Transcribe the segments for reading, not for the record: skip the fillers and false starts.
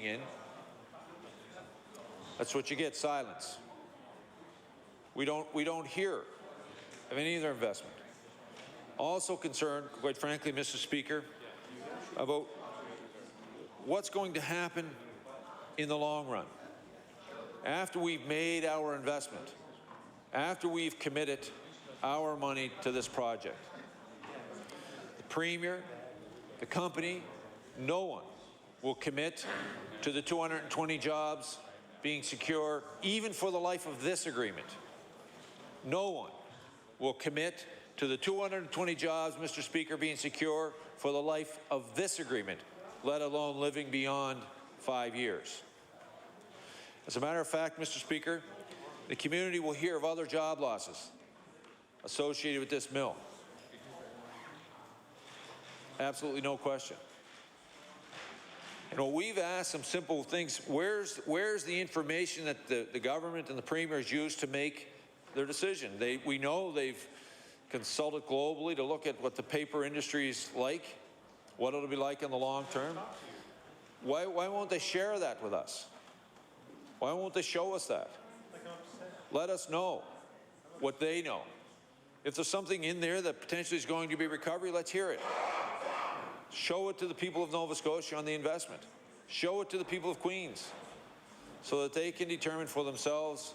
in, that's what you get, silence. We don't hear of any of their investment. Also concerned, quite frankly, Mr. Speaker, about what's going to happen in the long run. After we've made our investment, after we've committed our money to this project, the Premier, the company, no one will commit to the 220 jobs being secure, even for the life of this agreement. No one will commit to the 220 jobs, Mr. Speaker, being secure for the life of this agreement, let alone living beyond 5 years. As a matter of fact, Mr. Speaker, the community will hear of other job losses associated with this mill. Absolutely no question. And we've asked some simple things. Where's the information that the government and the Premier has used to make their decision? We know they've consulted globally to look at what the paper industry is like, what it'll be like in the long term. Why won't they share that with us? Why won't they show us that? Let us know what they know. If there's something in there that potentially is going to be recovery, let's hear it. Show it to the people of Nova Scotia on the investment. Show it to the people of Queens so that they can determine for themselves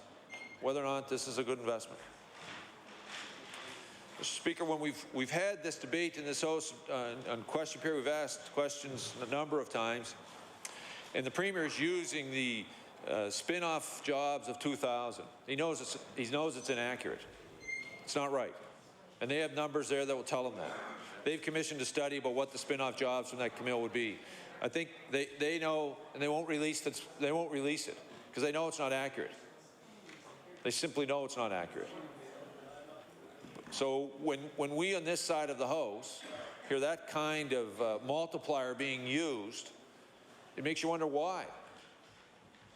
whether or not this is a good investment. Mr. Speaker, when we've had this debate in this House on question period, we've asked questions a number of times, and the Premier is using the spin-off jobs of 2000. He knows it's inaccurate. It's not right. And they have numbers there that will tell them that. They've commissioned a study about what the spin-off jobs from that mill would be. I think they know, and they won't release it. They won't release it because they know it's not accurate. They simply know it's not accurate. So when we on this side of the House hear that kind of multiplier being used, it makes you wonder why.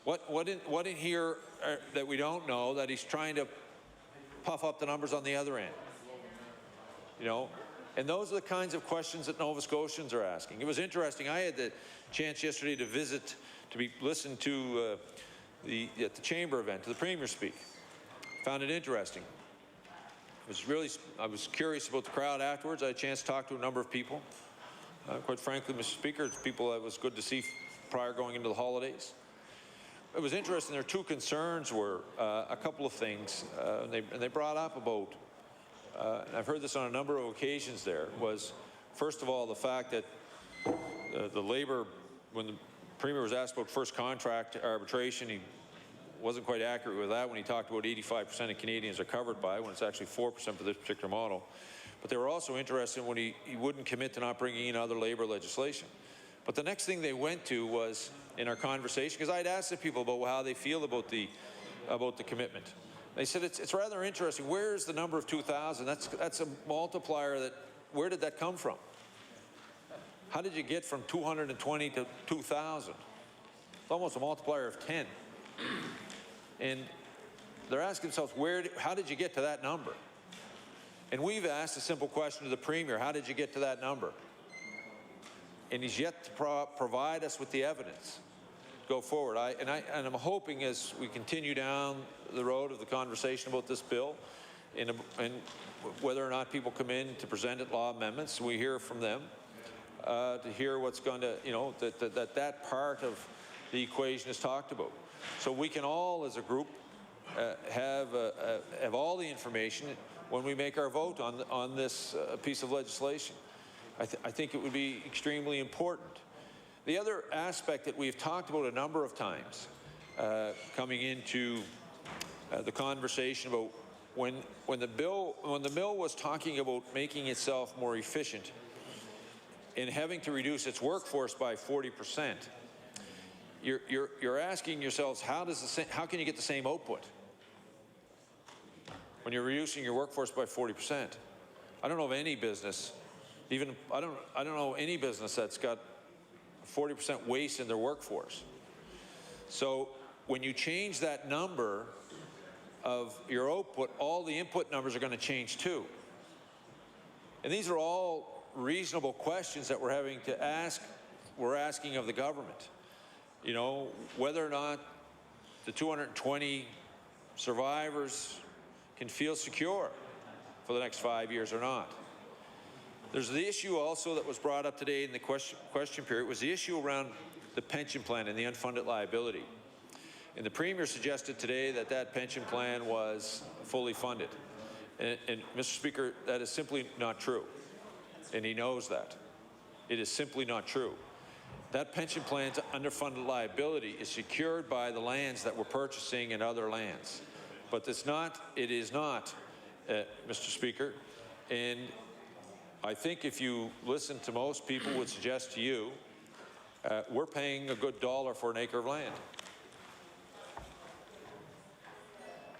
What in here that we don't know that he's trying to puff up the numbers on the other end? You know, and those are the kinds of questions that Nova Scotians are asking. It was interesting. I had the chance yesterday to listen to at the Chamber event, to the Premier speak. Found it interesting. I was curious about the crowd afterwards. I had a chance to talk to a number of people. Quite frankly, Mr. Speaker, it's people that was good to see prior going into the holidays. It was interesting. Their two concerns were a couple of things, and they brought up about, and I've heard this on a number of occasions there, was first of all the fact that the Labour, when the Premier was asked about first contract arbitration, he wasn't quite accurate with that when he talked about 85% of Canadians are covered by it, when it's actually 4% for this particular model. But they were also interested when he wouldn't commit to not bringing in other Labour legislation. But the next thing they went to was, in our conversation, because I'd asked the people about how they feel about the commitment. They said it's rather interesting. Where's the number of 2,000? That's a multiplier. Where did that come from? How did you get from 220 to 2,000? It's almost a multiplier of 10. And they're asking themselves, how did you get to that number? And we've asked a simple question to the Premier: how did you get to that number? And he's yet to provide us with the evidence to go forward. I'm hoping, as we continue down the road of the conversation about this bill, and whether or not people come in to present at law amendments, we hear from them to hear what's going to, that part of the equation is talked about. So we can all, as a group, have all the information when we make our vote on this piece of legislation. I think it would be extremely important. The other aspect that we've talked about a number of times, coming into the conversation about when the mill was talking about making itself more efficient and having to reduce its workforce by 40%. You're asking yourselves, how can you get the same output when you're reducing your workforce by 40%? I don't know of any business, I don't know any business that's got 40% waste in their workforce. So when you change that number of your output, all the input numbers are going to change too. And these are all reasonable questions that we're having to ask. We're asking of the government. you know, whether or not the 220 survivors can feel secure for the next 5 years or not. There's the issue also that was brought up today in the question period, was the issue around the pension plan and the unfunded liability. And the Premier suggested today that that pension plan was fully funded. And Mr. Speaker, that is simply not true. And he knows that. It is simply not true. That pension plan's underfunded liability is secured by the lands that we're purchasing and other lands. But it is not, Mr. Speaker. And I think if you listen to most people would suggest to you, we're paying a good dollar for an acre of land,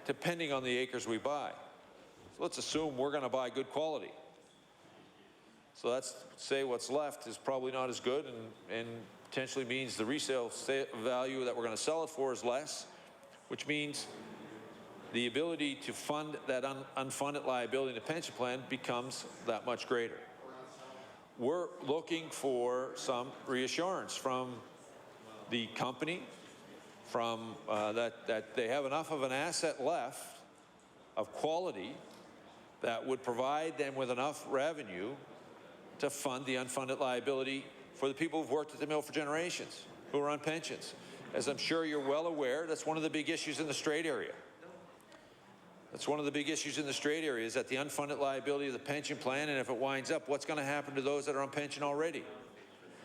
depending on the acres we buy. So let's assume we're going to buy good quality. So let's say what's left is probably not as good and potentially means the resale value that we're going to sell it for is less, which means the ability to fund that unfunded liability in the pension plan becomes that much greater. We're looking for some reassurance from the company, from that they have enough of an asset left of quality that would provide them with enough revenue to fund the unfunded liability for the people who've worked at the mill for generations, who are on pensions. As I'm sure you're well aware, that's one of the big issues in the Strait area. That's one of the big issues in the Strait area, is that the unfunded liability of the pension plan, and if it winds up, what's going to happen to those that are on pension already?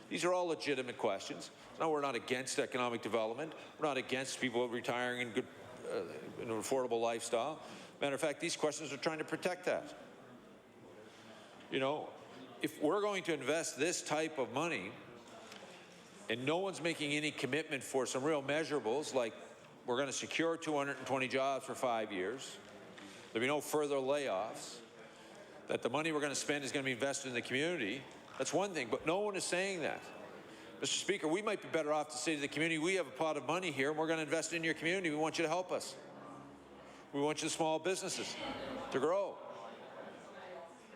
These are all legitimate questions. No, we're not against economic development. We're not against people retiring in good, in an affordable lifestyle. Matter of fact, these questions are trying to protect that. You know, if we're going to invest this type of money and no one's making any commitment for some real measurables, like we're going to secure 220 jobs for 5 years, there'll be no further layoffs, that the money we're going to spend is going to be invested in the community, that's one thing, but no one is saying that. Mr. Speaker, we might be better off to say to the community, we have a pot of money here and we're going to invest it in your community. We want you to help us. We want you, small businesses, to grow.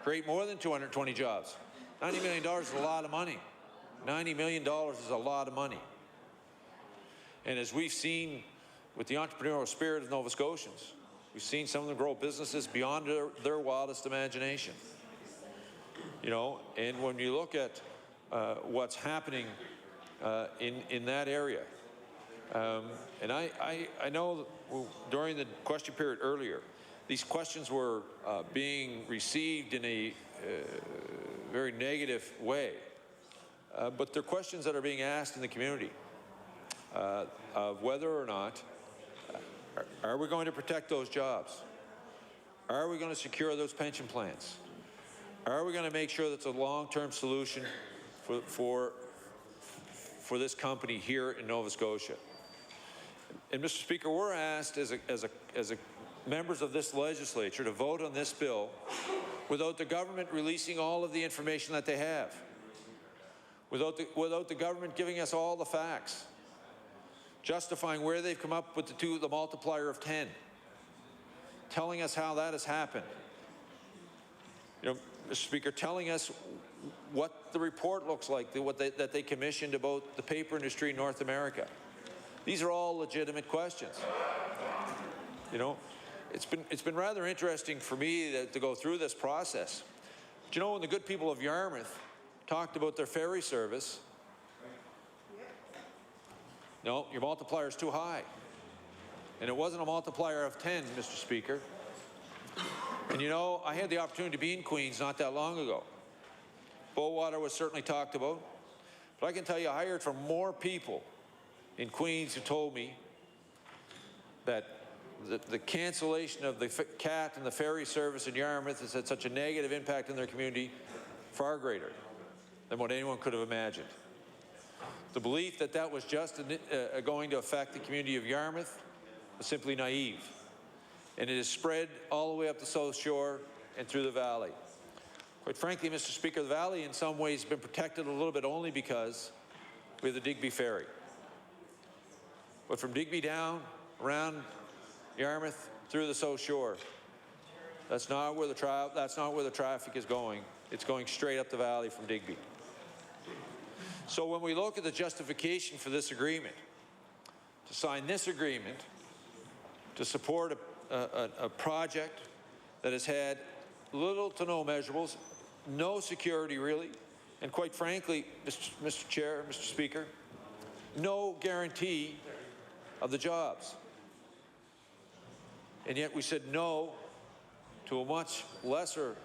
Create more than 220 jobs. $90 million is a lot of money. $90 million is a lot of money. And as we've seen with the entrepreneurial spirit of Nova Scotians, we've seen some of them grow businesses beyond their wildest imagination. You know, and when you look at what's happening in that area, and I know during the question period earlier, these questions were being received in a very negative way, but they're questions that are being asked in the community of whether or not are we going to protect those jobs? Are we going to secure those pension plans? Are we going to make sure that's a long-term solution for this company here in Nova Scotia? And Mr. Speaker, we're asked as members of this legislature to vote on this bill without the government releasing all of the information that they have, without the government giving us all the facts, justifying where they've come up with the multiplier of 10, telling us how that has happened. You know, Mr. Speaker, telling us what the report looks like, that they commissioned about the paper industry in North America. These are all legitimate questions. You know, it's been rather interesting for me to go through this process. But you know, when the good people of Yarmouth talked about their ferry service, no, your multiplier is too high. And it wasn't a multiplier of 10, Mr. Speaker. And you know, I had the opportunity to be in Queens not that long ago. Bowater was certainly talked about. But I can tell you, I heard from more people in Queens who told me that the cancellation of the CAT and the ferry service in Yarmouth has had such a negative impact on their community, far greater than what anyone could have imagined. The belief that that was just going to affect the community of Yarmouth was simply naive. And it has spread all the way up the South Shore and through the valley. Quite frankly, Mr. Speaker, the valley in some ways has been protected a little bit only because we have the Digby Ferry. But from Digby down, around Yarmouth, through the South Shore, that's not where the traffic is going. It's going straight up the valley from Digby. So when we look at the justification for this agreement, to sign this agreement to support a project that has had little to no measurables, no security really, and quite frankly, Mr. Chair, Mr. Speaker, no guarantee of the jobs. And yet we said no to a much lesser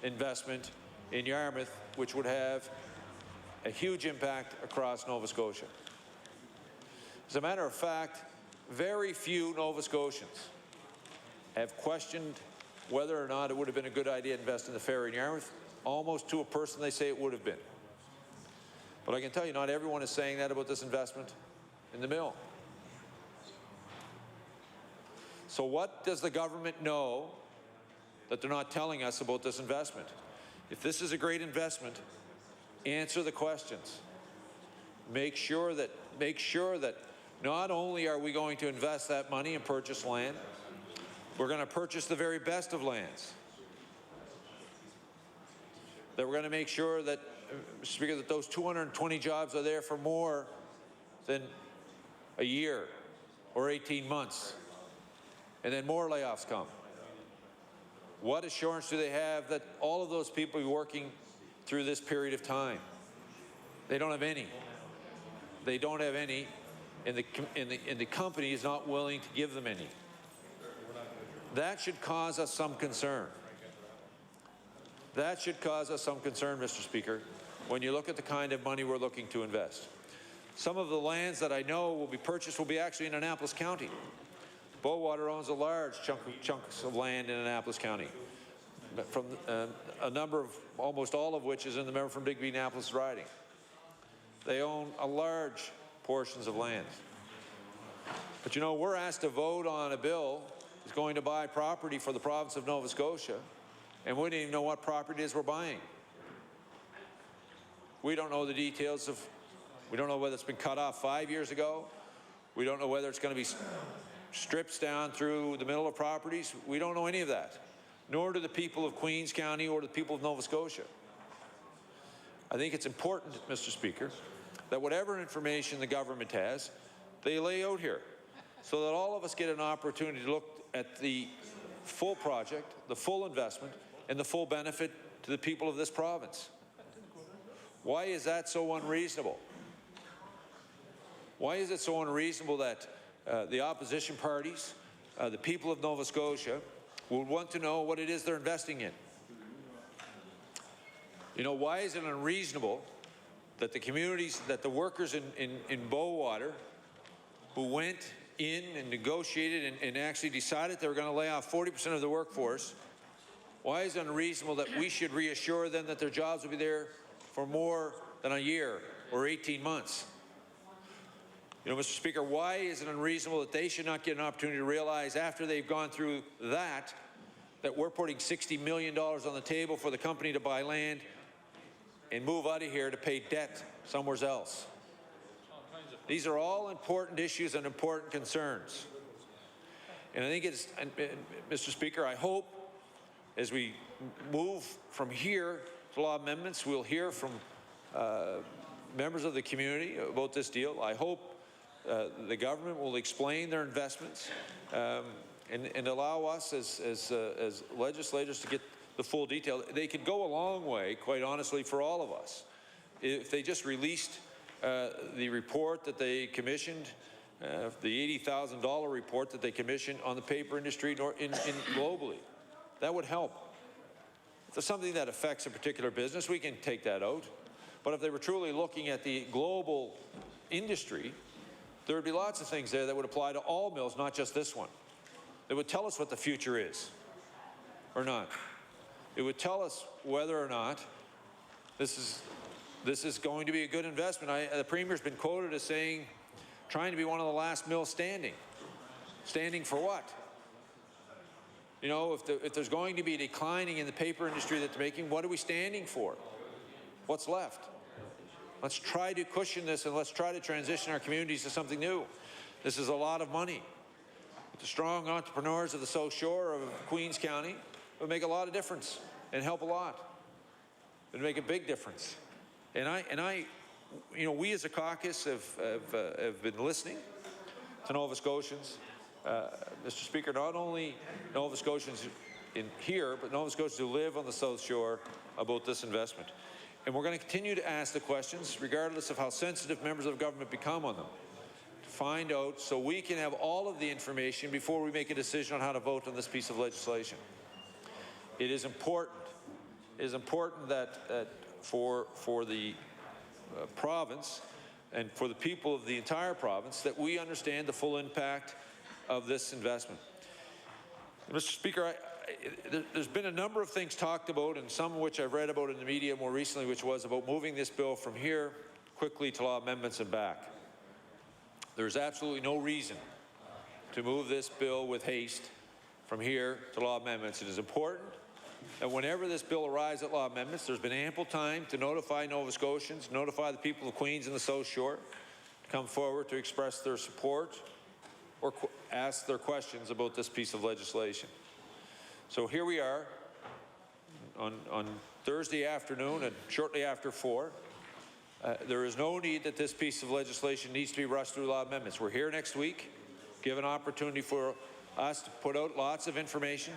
investment in Yarmouth, which would have a huge impact across Nova Scotia. As a matter of fact, very few Nova Scotians have questioned whether or not it would have been a good idea to invest in the ferry in Yarmouth. Almost to a person, they say it would have been. But I can tell you, not everyone is saying that about this investment in the mill. So what does the government know that they're not telling us about this investment? If this is a great investment, answer the questions. Make sure that not only are we going to invest that money and purchase land, we're going to purchase the very best of lands. That we're going to make sure that, Mr. Speaker, that those 220 jobs are there for more than a year or 18 months, and then more layoffs come. What assurance do they have that all of those people will be working through this period of time? They don't have any. They don't have any, and the company is not willing to give them any. That should cause us some concern. That should cause us some concern, Mr. Speaker, when you look at the kind of money we're looking to invest. Some of the lands that I know will be purchased will be actually in Annapolis County. Bowater owns a large chunks of land in Annapolis County, from a number of, almost all of which is in the member from Digby-Annapolis riding. They own a large portions of land. But you know, we're asked to vote on a bill that's going to buy property for the province of Nova Scotia, and we don't even know what property it is we're buying. We don't know the details of, we don't know whether it's been cut off 5 years ago. We don't know whether it's going to be strips down through the middle of properties. We don't know any of that, nor do the people of Queens County or the people of Nova Scotia. I think it's important, Mr. Speaker, that whatever information the government has, they lay out here so that all of us get an opportunity to look at the full project, the full investment, and the full benefit to the people of this province. Why is that so unreasonable? Why is it so unreasonable that the opposition parties, the people of Nova Scotia, would want to know what it is they're investing in? You know, why is it unreasonable that the communities, that the workers in Bowater, who went in and negotiated and actually decided they were going to lay off 40% of the workforce, why is it unreasonable that we should reassure them that their jobs will be there for more than a year or 18 months? You know, Mr. Speaker, why is it unreasonable that they should not get an opportunity to realize after they've gone through that we're putting $60 million on the table for the company to buy land and move out of here to pay debt somewhere else? These are all important issues and important concerns. And I think it's, Mr. Speaker, I hope as we move from here to law amendments, we'll hear from members of the community about this deal. I hope the government will explain their investments and allow us as legislators to get the full detail. They could go a long way, quite honestly, for all of us if they just released the report that they commissioned, the $80,000 report that they commissioned on the paper industry globally. That would help. If there's something that affects a particular business, we can take that out. But if they were truly looking at the global industry, there would be lots of things there that would apply to all mills, not just this one. It would tell us what the future is or not. It would tell us whether or not this is going to be a good investment. The Premier's been quoted as saying, trying to be one of the last mills standing. Standing for what? You know, if there's going to be declining in the paper industry that they're making, what are we standing for? What's left? Let's try to cushion this and let's try to transition our communities to something new. This is a lot of money. The strong entrepreneurs of the South Shore of Queens County would make a lot of difference and help a lot. It would make a big difference. And I, you know, we as a caucus have been listening to Nova Scotians. Mr. Speaker, not only Nova Scotians in here, but Nova Scotians who live on the South Shore about this investment. And we're going to continue to ask the questions, regardless of how sensitive members of government become on them, to find out so we can have all of the information before we make a decision on how to vote on this piece of legislation. It is important. It is important that for the province and for the people of the entire province that we understand the full impact of this investment. Mr. Speaker, there's been a number of things talked about, and some of which I've read about in the media more recently, which was about moving this bill from here quickly to law amendments and back. There's absolutely no reason to move this bill with haste from here to law amendments. It is important that whenever this bill arrives at law amendments, there's been ample time to notify Nova Scotians, notify the people of Queens and the South Shore, to come forward to express their support or ask their questions about this piece of legislation. So here we are on Thursday afternoon and shortly after 4. There is no need that this piece of legislation needs to be rushed through law amendments. We're here next week, give an opportunity for us to put out lots of information,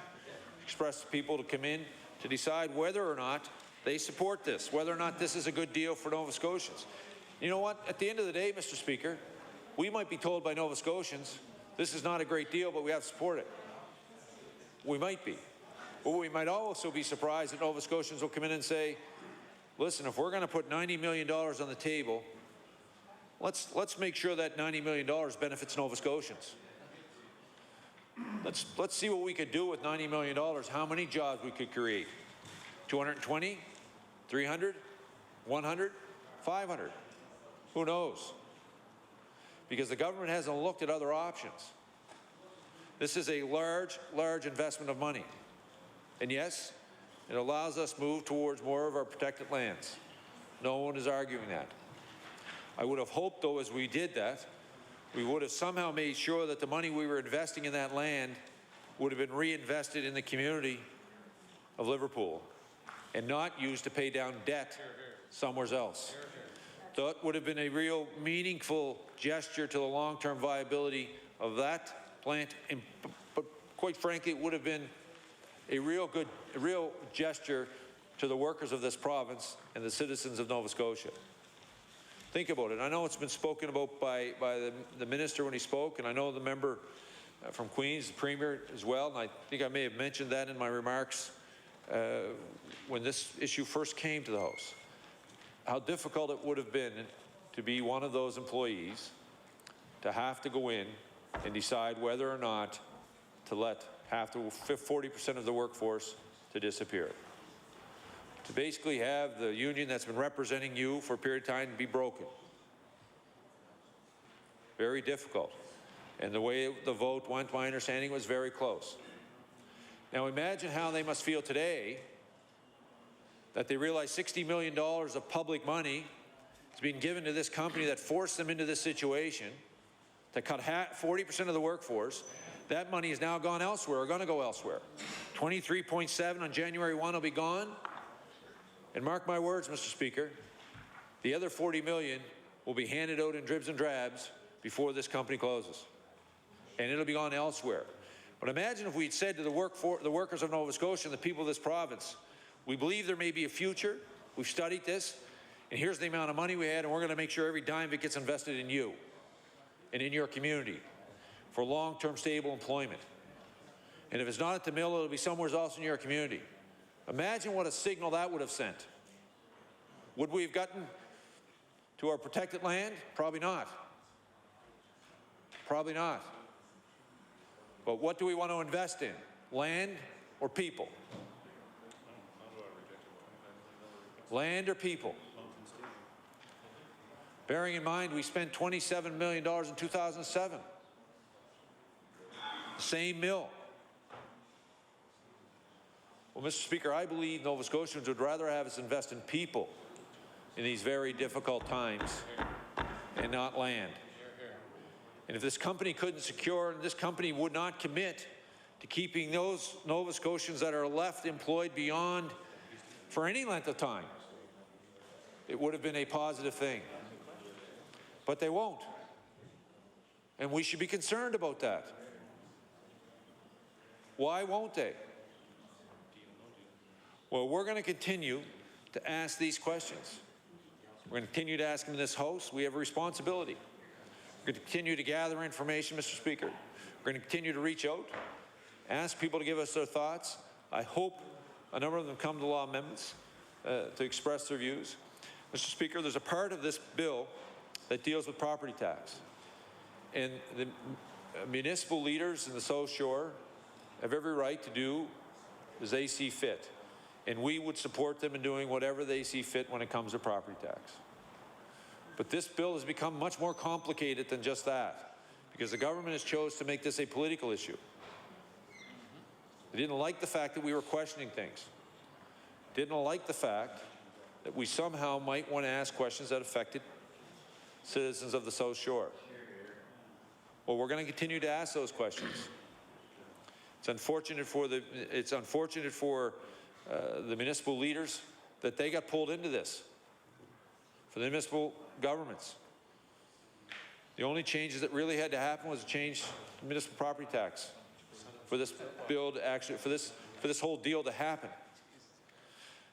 express to people to come in to decide whether or not they support this, whether or not this is a good deal for Nova Scotians. You know what? At the end of the day, Mr. Speaker, we might be told by Nova Scotians this is not a great deal, but we have to support it. We might be. But we might also be surprised that Nova Scotians will come in and say, listen, if we're going to put $90 million on the table, let's make sure that $90 million benefits Nova Scotians. Let's see what we could do with $90 million, how many jobs we could create. 220, 300, 100, 500. Who knows? Because the government hasn't looked at other options. This is a large, large investment of money. And yes, it allows us to move towards more of our protected lands. No one is arguing that. I would have hoped, though, as we did that, we would have somehow made sure that the money we were investing in that land would have been reinvested in the community of Liverpool and not used to pay down debt somewhere else. That would have been a real meaningful gesture to the long-term viability of that plant, but quite frankly, it would have been a real gesture to the workers of this province and the citizens of Nova Scotia. Think about it. I know it's been spoken about by the minister when he spoke, and I know the member from Queens, the Premier as well, and I think I may have mentioned that in my remarks when this issue first came to the House. How difficult it would have been to be one of those employees to have to go in and decide whether or not to let half to 40% of the workforce to disappear. To basically have the union that's been representing you for a period of time be broken. Very difficult. And the way the vote went, my understanding, was very close. Now imagine how they must feel today that they realize $60 million of public money is being given to this company that forced them into this situation to cut 40% of the workforce. That money has now gone elsewhere, or going to go elsewhere. 23.7 on January 1 will be gone. And mark my words, Mr. Speaker, the other $40 million will be handed out in dribs and drabs before this company closes. And it'll be gone elsewhere. But imagine if we'd said to the workers of Nova Scotia and the people of this province, we believe there may be a future, we've studied this, and here's the amount of money we had, and we're going to make sure every dime of it gets invested in you and in your community for long-term stable employment. And if it's not at the mill, it'll be somewhere else in your community. Imagine what a signal that would have sent. Would we have gotten to our protected land? Probably not. Probably not. But what do we want to invest in? Land or people? Land or people? Bearing in mind we spent $27 million in 2007. The same mill. Well, Mr. Speaker, I believe Nova Scotians would rather have us invest in people in these very difficult times and not land. And if this company couldn't secure, and this company would not commit to keeping those Nova Scotians that are left employed beyond for any length of time, it would have been a positive thing. But they won't. And we should be concerned about that. Why won't they? Well, we're going to continue to ask these questions. We're going to continue to ask them in this House. We have a responsibility. We're going to continue to gather information, Mr. Speaker. We're going to continue to reach out, ask people to give us their thoughts. I hope a number of them come to law amendments to express their views. Mr. Speaker, there's a part of this bill that deals with property tax. And the municipal leaders in the South Shore have every right to do as they see fit. And we would support them in doing whatever they see fit when it comes to property tax. But this bill has become much more complicated than just that, because the government has chosen to make this a political issue. They didn't like the fact that we were questioning things. Didn't like the fact that we somehow might want to ask questions that affected citizens of the South Shore. Well, we're going to continue to ask those questions. It's unfortunate for the municipal leaders that they got pulled into this, for the municipal governments. The only changes that really had to happen was a change to municipal property tax for this bill to actually, for this whole deal to happen.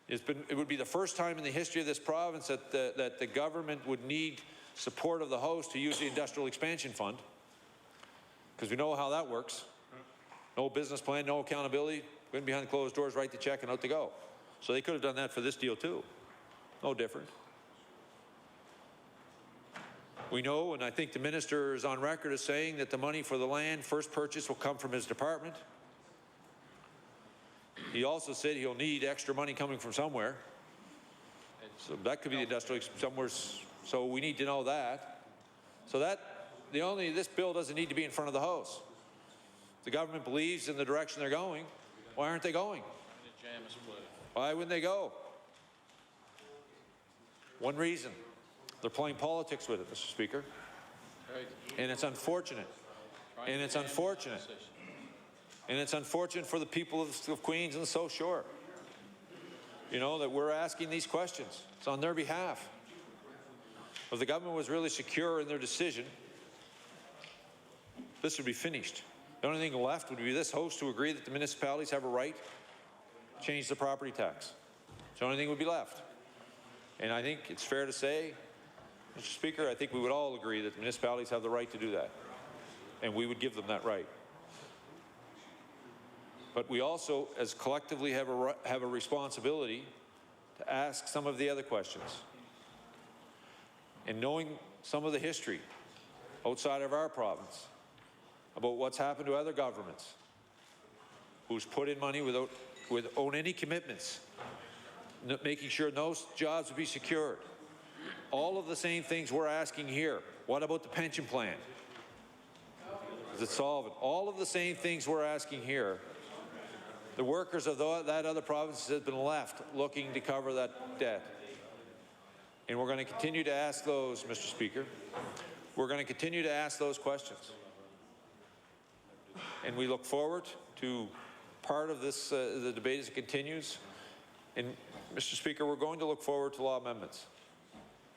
It would be the first time in the history of this province that the government would need support of the House to use the Industrial Expansion Fund, because we know how that works. No business plan, no accountability, went behind closed doors, write the check and out to go. So they could have done that for this deal too. No different. We know, and I think the minister is on record as saying that the money for the land first purchase will come from his department. He also said he'll need extra money coming from somewhere. So that could be the industrial somewhere. So we need to know that. So this bill doesn't need to be in front of the House. The government believes in the direction they're going. Why aren't they going? Why wouldn't they go? One reason. They're playing politics with it, Mr. Speaker. And it's unfortunate. And it's unfortunate. And it's unfortunate for the people of Queens and the South Shore. You know, that we're asking these questions. It's on their behalf. If the government was really secure in their decision, this would be finished. The only thing left would be this House to agree that the municipalities have a right to change the property tax. It's the only thing would be left. And I think it's fair to say, Mr. Speaker, I think we would all agree that the municipalities have the right to do that. And we would give them that right. But we also, as collectively, have a responsibility to ask some of the other questions. And knowing some of the history outside of our province about what's happened to other governments, who's put in money without any commitments, making sure no jobs would be secured. All of the same things we're asking here. What about the pension plan? Is it solvent? All of the same things we're asking here. The workers of that other provinces have been left looking to cover that debt. And we're going to continue to ask those, Mr. Speaker. We're going to continue to ask those questions. And we look forward to part of this, the debate as it continues. And, Mr. Speaker, we're going to look forward to law amendments.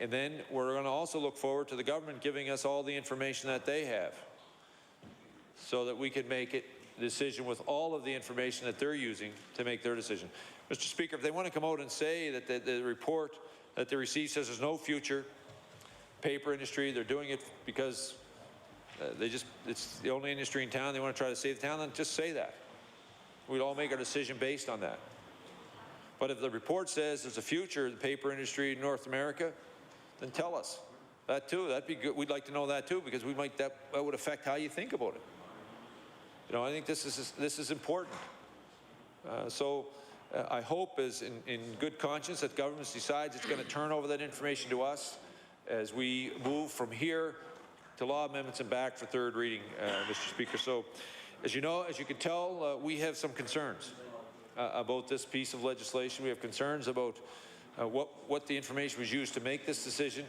And then we're going to also look forward to the government giving us all the information that they have, so that we can make a decision with all of the information that they're using to make their decision. Mr. Speaker, if they want to come out and say that the report that they received says there's no future paper industry, they're doing it because it's the only industry in town, they want to try to save the town, then just say that. We'd all make our decision based on that. But if the report says there's a future in the paper industry in North America, then tell us that too. That'd be good. We'd like to know that too, because that would affect how you think about it. You know, I think this is important. I hope, as in good conscience, that government decides it's going to turn over that information to us as we move from here to law amendments and back for third reading, Mr. Speaker. So, as you know, as you can tell, we have some concerns about this piece of legislation. We have concerns about what the information was used to make this decision,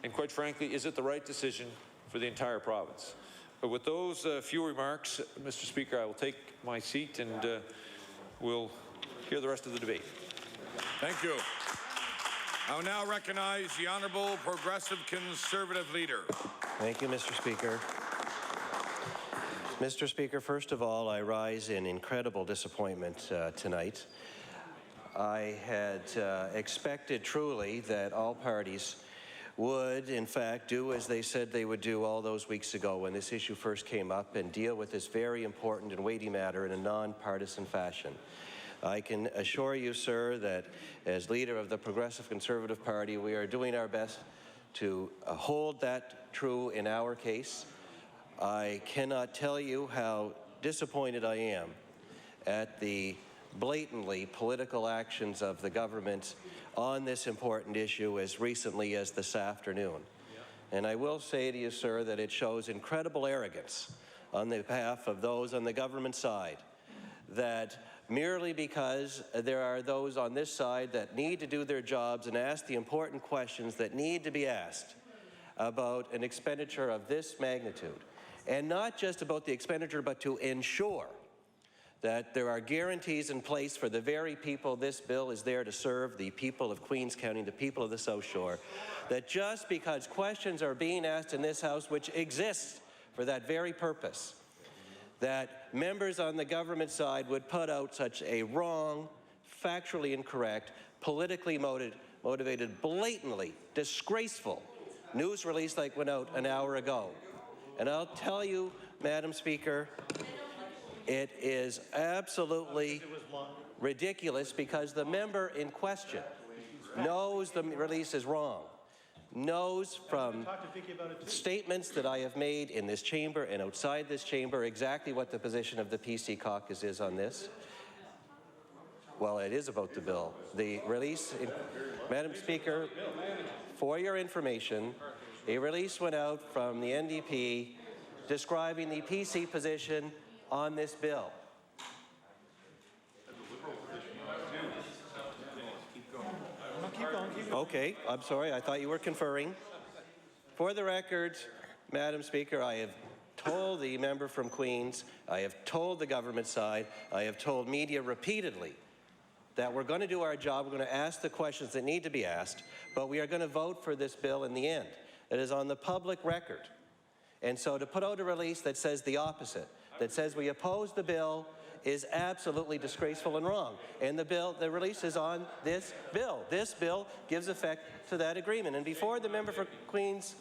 and quite frankly, is it the right decision for the entire province? But with those few remarks, Mr. Speaker, I will take my seat and we'll hear the rest of the debate. Thank you. I will now recognize the Honourable Progressive Conservative Leader. Thank you, Mr. Speaker. Mr. Speaker, first of all, I rise in incredible disappointment tonight. I had expected truly that all parties would, in fact, do as they said they would do all those weeks ago when this issue first came up and deal with this very important and weighty matter in a non-partisan fashion. I can assure you, sir, that as leader of the Progressive Conservative Party, we are doing our best to hold that true in our case. I cannot tell you how disappointed I am at the blatantly political actions of the government on this important issue as recently as this afternoon. And I will say to you, sir, that it shows incredible arrogance on the behalf of those on the government side, that merely because there are those on this side that need to do their jobs and ask the important questions that need to be asked about an expenditure of this magnitude, and not just about the expenditure, but to ensure that there are guarantees in place for the very people this bill is there to serve, the people of Queens County, the people of the South Shore, that just because questions are being asked in this House, which exists for that very purpose, that members on the government side would put out such a wrong, factually incorrect, politically motivated, blatantly disgraceful news release like went out an hour ago. And I'll tell you, Madam Speaker, it is absolutely ridiculous because the member in question knows the release is wrong, knows from statements that I have made in this chamber and outside this chamber exactly what the position of the PC caucus is on this. Well, it is about the bill. The release, Madam Speaker, for your information, a release went out from the NDP describing the PC position on this bill. Okay, I'm sorry, I thought you were conferring. For the record, Madam Speaker, I have told the member from Queens, I have told the government side, I have told media repeatedly that we're going to do our job, we're going to ask the questions that need to be asked, but we are going to vote for this bill in the end. It is on the public record. And so to put out a release that says the opposite, that says we oppose the bill, is absolutely disgraceful and wrong. And the release is on this bill. This bill gives effect to that agreement. And before the member for Queens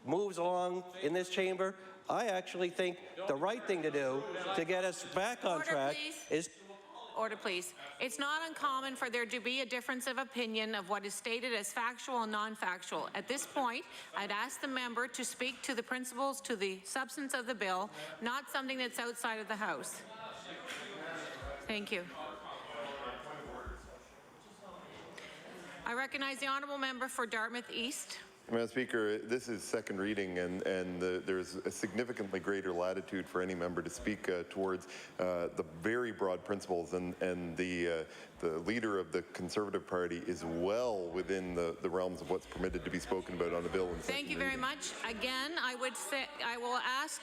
moves along in this chamber, I actually think the right thing to do to get us back on track is... Order, please. It's not uncommon for there to be a difference of opinion of what is stated as factual and non-factual. At this point, I'd ask the member to speak to the principles, to the substance of the bill, not something that's outside of the House. Thank you. I recognize the honourable member for Dartmouth East. Madam Speaker, this is second reading, and there's a significantly greater latitude for any member to speak towards the very broad principles, and the leader of the Conservative Party is well within the realms of what's permitted to be spoken about on a bill in second Thank you very reading. much. Again, I will ask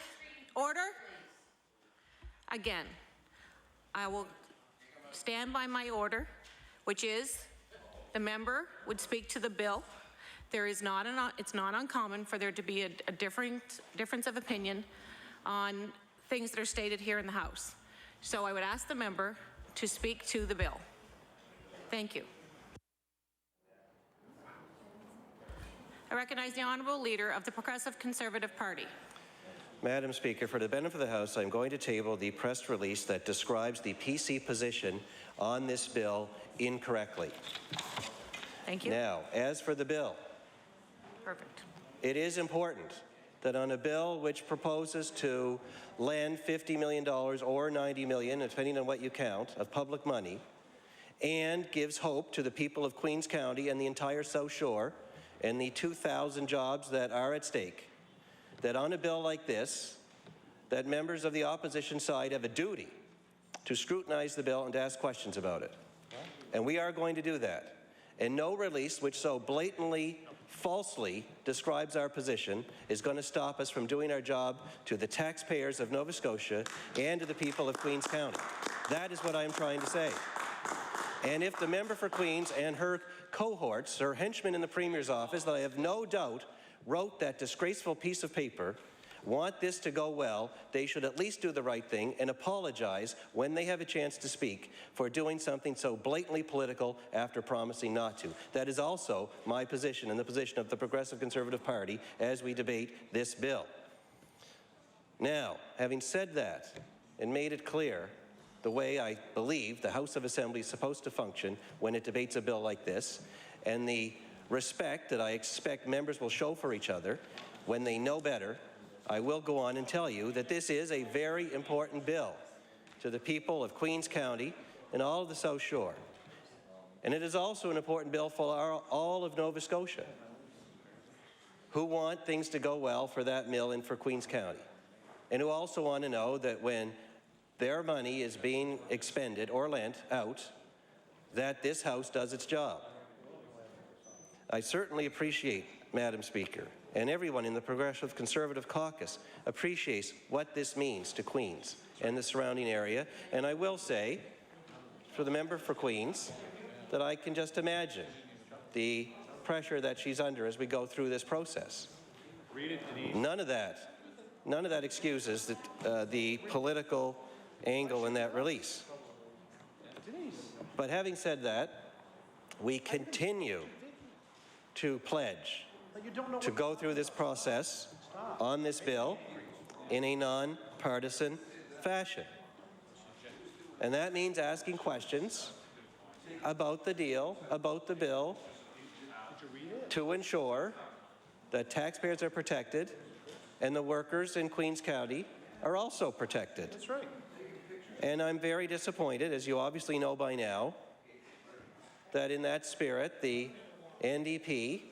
order. Again, I will stand by my order, which is the member would speak to the bill. There is not it's not uncommon for there to be a difference of opinion on things that are stated here in the House. So I would ask the member to speak to the bill. Thank you. I recognize the honourable leader of the Progressive Conservative Party. Madam Speaker, for the benefit of the House, I'm going to table the press release that describes the PC position on this bill incorrectly. Thank you. Now, as for the bill, Perfect. it is important that on a bill which proposes to lend $50 million or $90 million, depending on what you count, of public money, and gives hope to the people of Queens County and the entire South Shore and the 2,000 jobs that are at stake, that on a bill like this, that members of the opposition side have a duty to scrutinize the bill and to ask questions about it. And we are going to do that. And no release which so blatantly, falsely describes our position is going to stop us from doing our job to the taxpayers of Nova Scotia and to the people of Queens County. That is what I'm trying to say. And if the member for Queens and her cohorts, her henchmen in the Premier's office, that I have no doubt wrote that disgraceful piece of paper, want this to go well, they should at least do the right thing and apologize when they have a chance to speak for doing something so blatantly political after promising not to. That is also my position and the position of the Progressive Conservative Party as we debate this bill. Now, having said that and made it clear the way I believe the House of Assembly is supposed to function when it debates a bill like this, and the respect that I expect members will show for each other when they know better, I will go on and tell you that this is a very important bill to the people of Queens County and all of the South Shore. And it is also an important bill for all of Nova Scotia, who want things to go well for that mill and for Queens County, and who also want to know that when their money is being expended or lent out, that this House does its job. I certainly appreciate, Madam Speaker, and everyone in the Progressive Conservative Caucus appreciates what this means to Queens and the surrounding area. And I will say, for the member for Queens, that I can just imagine the pressure that she's under as we go through this process. None of that excuses the political angle in that release. But having said that, we continue to pledge to go through this process on this bill in a non-partisan fashion. And that means asking questions about the deal, about the bill, to ensure that taxpayers are protected and the workers in Queens County are also protected. That's right. And I'm very disappointed, as you obviously know by now, that in that spirit, the NDP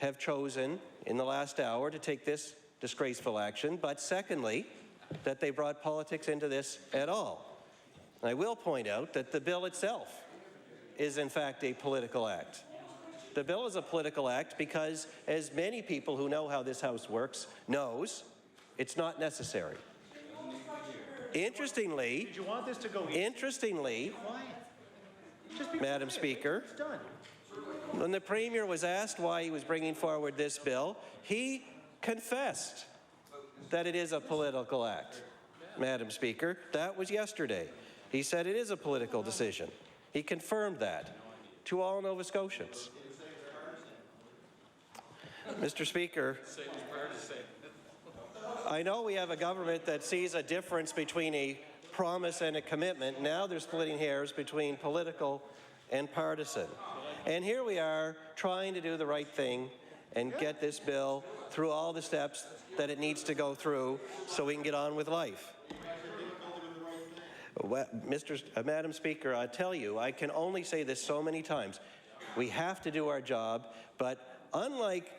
have chosen in the last hour to take this disgraceful action, but secondly, that they brought politics into this at all. And I will point out that the bill itself is in fact a political act. The bill is a political act because, as many people who know how this House works knows, it's not necessary. Interestingly, Did you want this to go easy? Interestingly, Just be Madam quiet. Speaker, It's done. when the Premier was asked why he was bringing forward this bill, he confessed that it is a political act. Madam Speaker, that was yesterday. He said it is a political decision. He confirmed that to all Nova Scotians. Mr. Speaker, I know we have a government that sees a difference between a promise and a commitment. Now they're splitting hairs between political and partisan. And here we are trying to do the right thing and get this bill through all the steps that it needs to go through so we can get on with life. Madam Speaker, I tell you, I can only say this so many times. We have to do our job, but unlike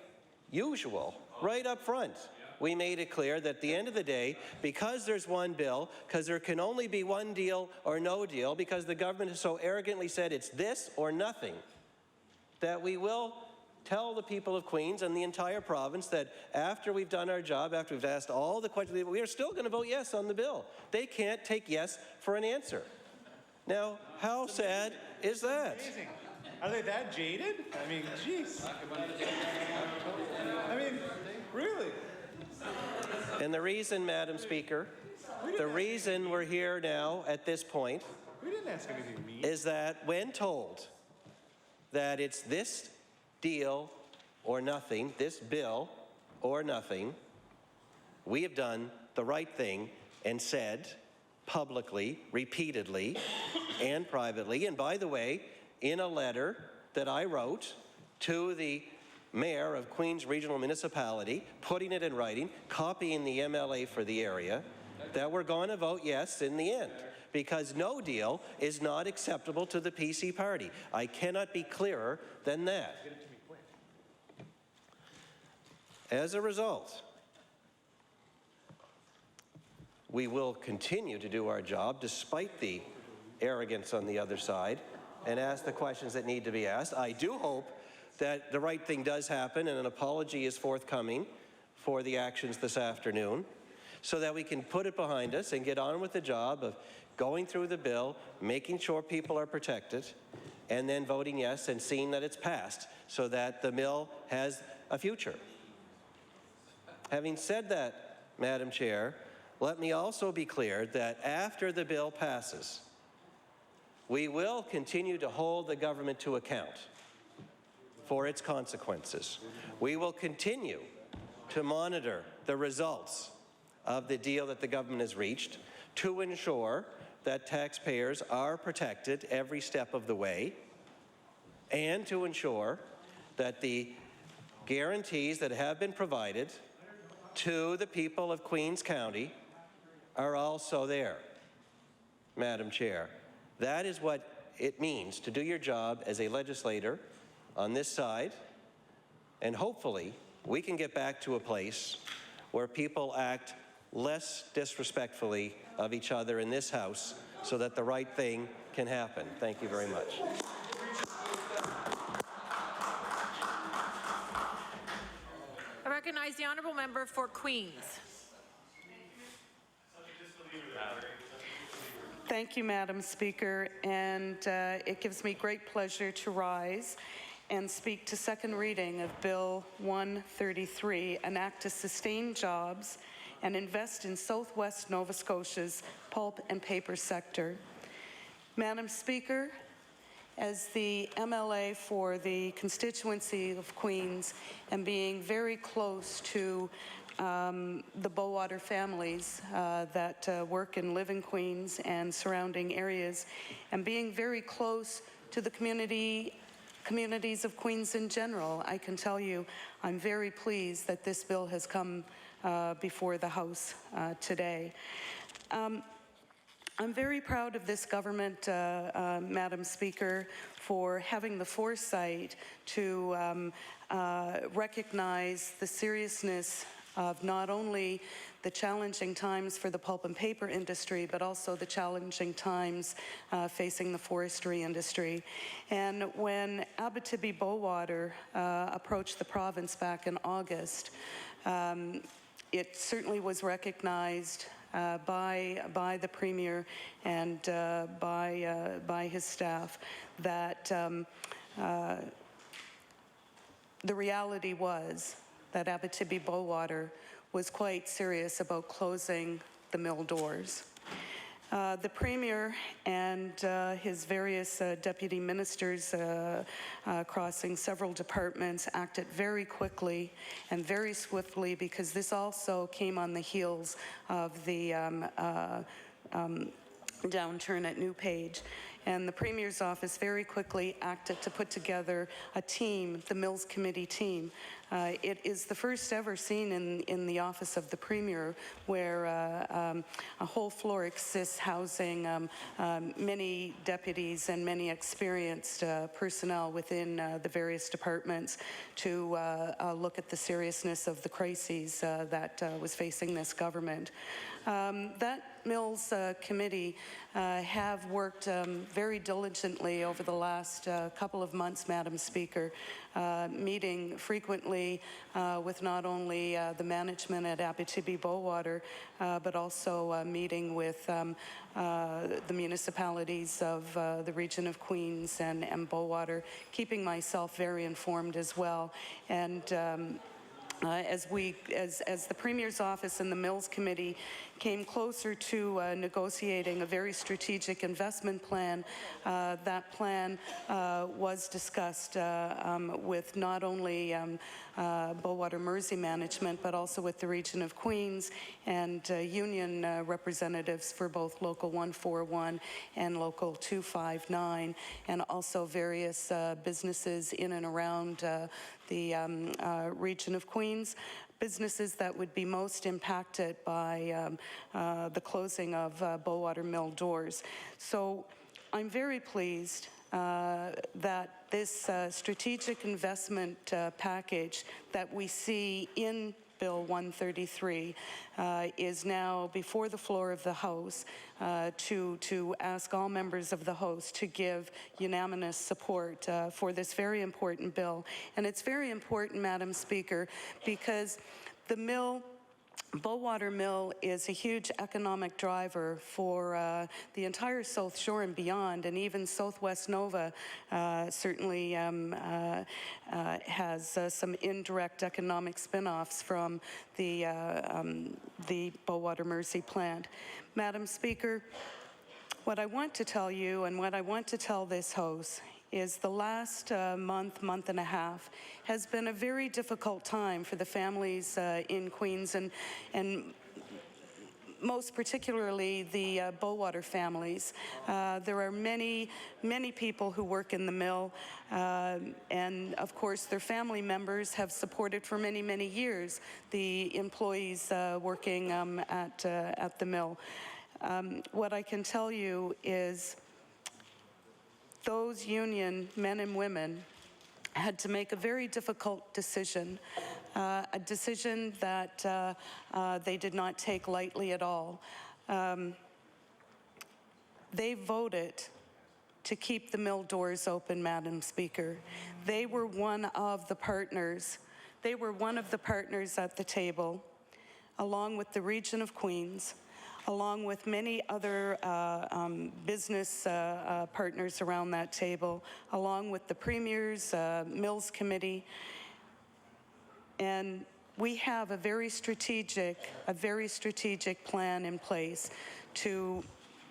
usual, right up front, we made it clear that at the end of the day, because there's one bill, because there can only be one deal or no deal, because the government has so arrogantly said it's this or nothing, that we will tell the people of Queens and the entire province that after we've done our job, after we've asked all the questions, we are still going to vote yes on the bill. They can't take yes for an answer. Now, how sad is that? Amazing. Are they that jaded? I mean, jeez. I mean, really? And the reason, Madam Speaker, the reason we're here now at this point We didn't ask anything mean. is that when told that it's this deal or nothing, this bill or nothing, we have done the right thing and said publicly, repeatedly, and privately, and by the way, in a letter that I wrote to the Mayor of Queens Regional Municipality, putting it in writing, copying the MLA for the area, that we're going to vote yes in the end, because no deal is not acceptable to the PC party. I cannot be clearer than that. As a result, we will continue to do our job despite the arrogance on the other side and ask the questions that need to be asked. I do hope that the right thing does happen and an apology is forthcoming for the actions this afternoon so that we can put it behind us and get on with the job of going through the bill, making sure people are protected, and then voting yes and seeing that it's passed so that the mill has a future. Having said that, Madam Chair, let me also be clear that after the bill passes, we will continue to hold the government to account for its consequences. We will continue to monitor the results of the deal that the government has reached to ensure that taxpayers are protected every step of the way, and to ensure that the guarantees that have been provided to the people of Queens County are also there, Madam Chair. That is what it means to do your job as a legislator on this side, and hopefully we can get back to a place where people act less disrespectfully of each other in this House so that the right thing can happen. Thank you very much. I recognize the honourable member for Queens. Thank you, Madam Speaker, and it gives me great pleasure to rise and speak to second reading of Bill 133, an act to sustain jobs and invest in Southwest Nova Scotia's pulp and paper sector. Madam Speaker, as the MLA for the constituency of Queens and being very close to the Bowater families that work and live in Queens and surrounding areas, and being very close to the communities of Queens in general, I can tell you I'm very pleased that this bill has come before the House today. I'm very proud of this government, Madam Speaker, for having the foresight to recognize the seriousness of not only the challenging times for the pulp and paper industry, but also the challenging times facing the forestry industry. And when Abitibi Bowater approached the province back in August, it certainly was recognized by the Premier and by his staff that the reality was that Abitibi Bowater was quite serious about closing the mill doors. The Premier and his various deputy ministers crossing several departments acted very quickly and very swiftly, because this also came on the heels of the downturn at New Page. And the Premier's office very quickly acted to put together a team, the Mills Committee team. It is the first ever seen in the office of the Premier where a whole floor exists housing many deputies and many experienced personnel within the various departments to look at the seriousness of the crises that was facing this government. That Mills Committee have worked very diligently over the last couple of months, Madam Speaker, meeting frequently with not only the management at Abitibi Bowater, but also meeting with the municipalities of the region of Queens and Bowater, keeping myself very informed as well. And as the Premier's office and the Mills Committee came closer to negotiating a very strategic investment plan, that plan was discussed with not only Bowater Mersey management, but also with the region of Queens and union representatives for both Local 141 and Local 259, and also various businesses in and around the region of Queens, businesses that would be most impacted by the closing of Bowater Mill doors. So I'm very pleased that this strategic investment package that we see in Bill 133 is now before the floor of the House to ask all members of the House to give unanimous support for this very important bill. And it's very important, Madam Speaker, because the mill Bowater Mill is a huge economic driver for the entire South Shore and beyond, and even Southwest Nova certainly has some indirect economic spin-offs from the Bowater Mersey plant. Madam Speaker, what I want to tell you and what I want to tell this House is the last month and a half has been a very difficult time for the families in Queens and most particularly the Bowater families. There are many people who work in the mill, and of course their family members have supported for many years the employees working at the mill. What I can tell you is those union men and women had to make a very difficult decision, a decision that they did not take lightly at all. They voted to keep the mill doors open, Madam Speaker. They were one of the partners. They were one of the partners at the table, along with the Region of Queens, along with many other business partners around that table, along with the Premier's Mills Committee. And we have a very strategic plan in place to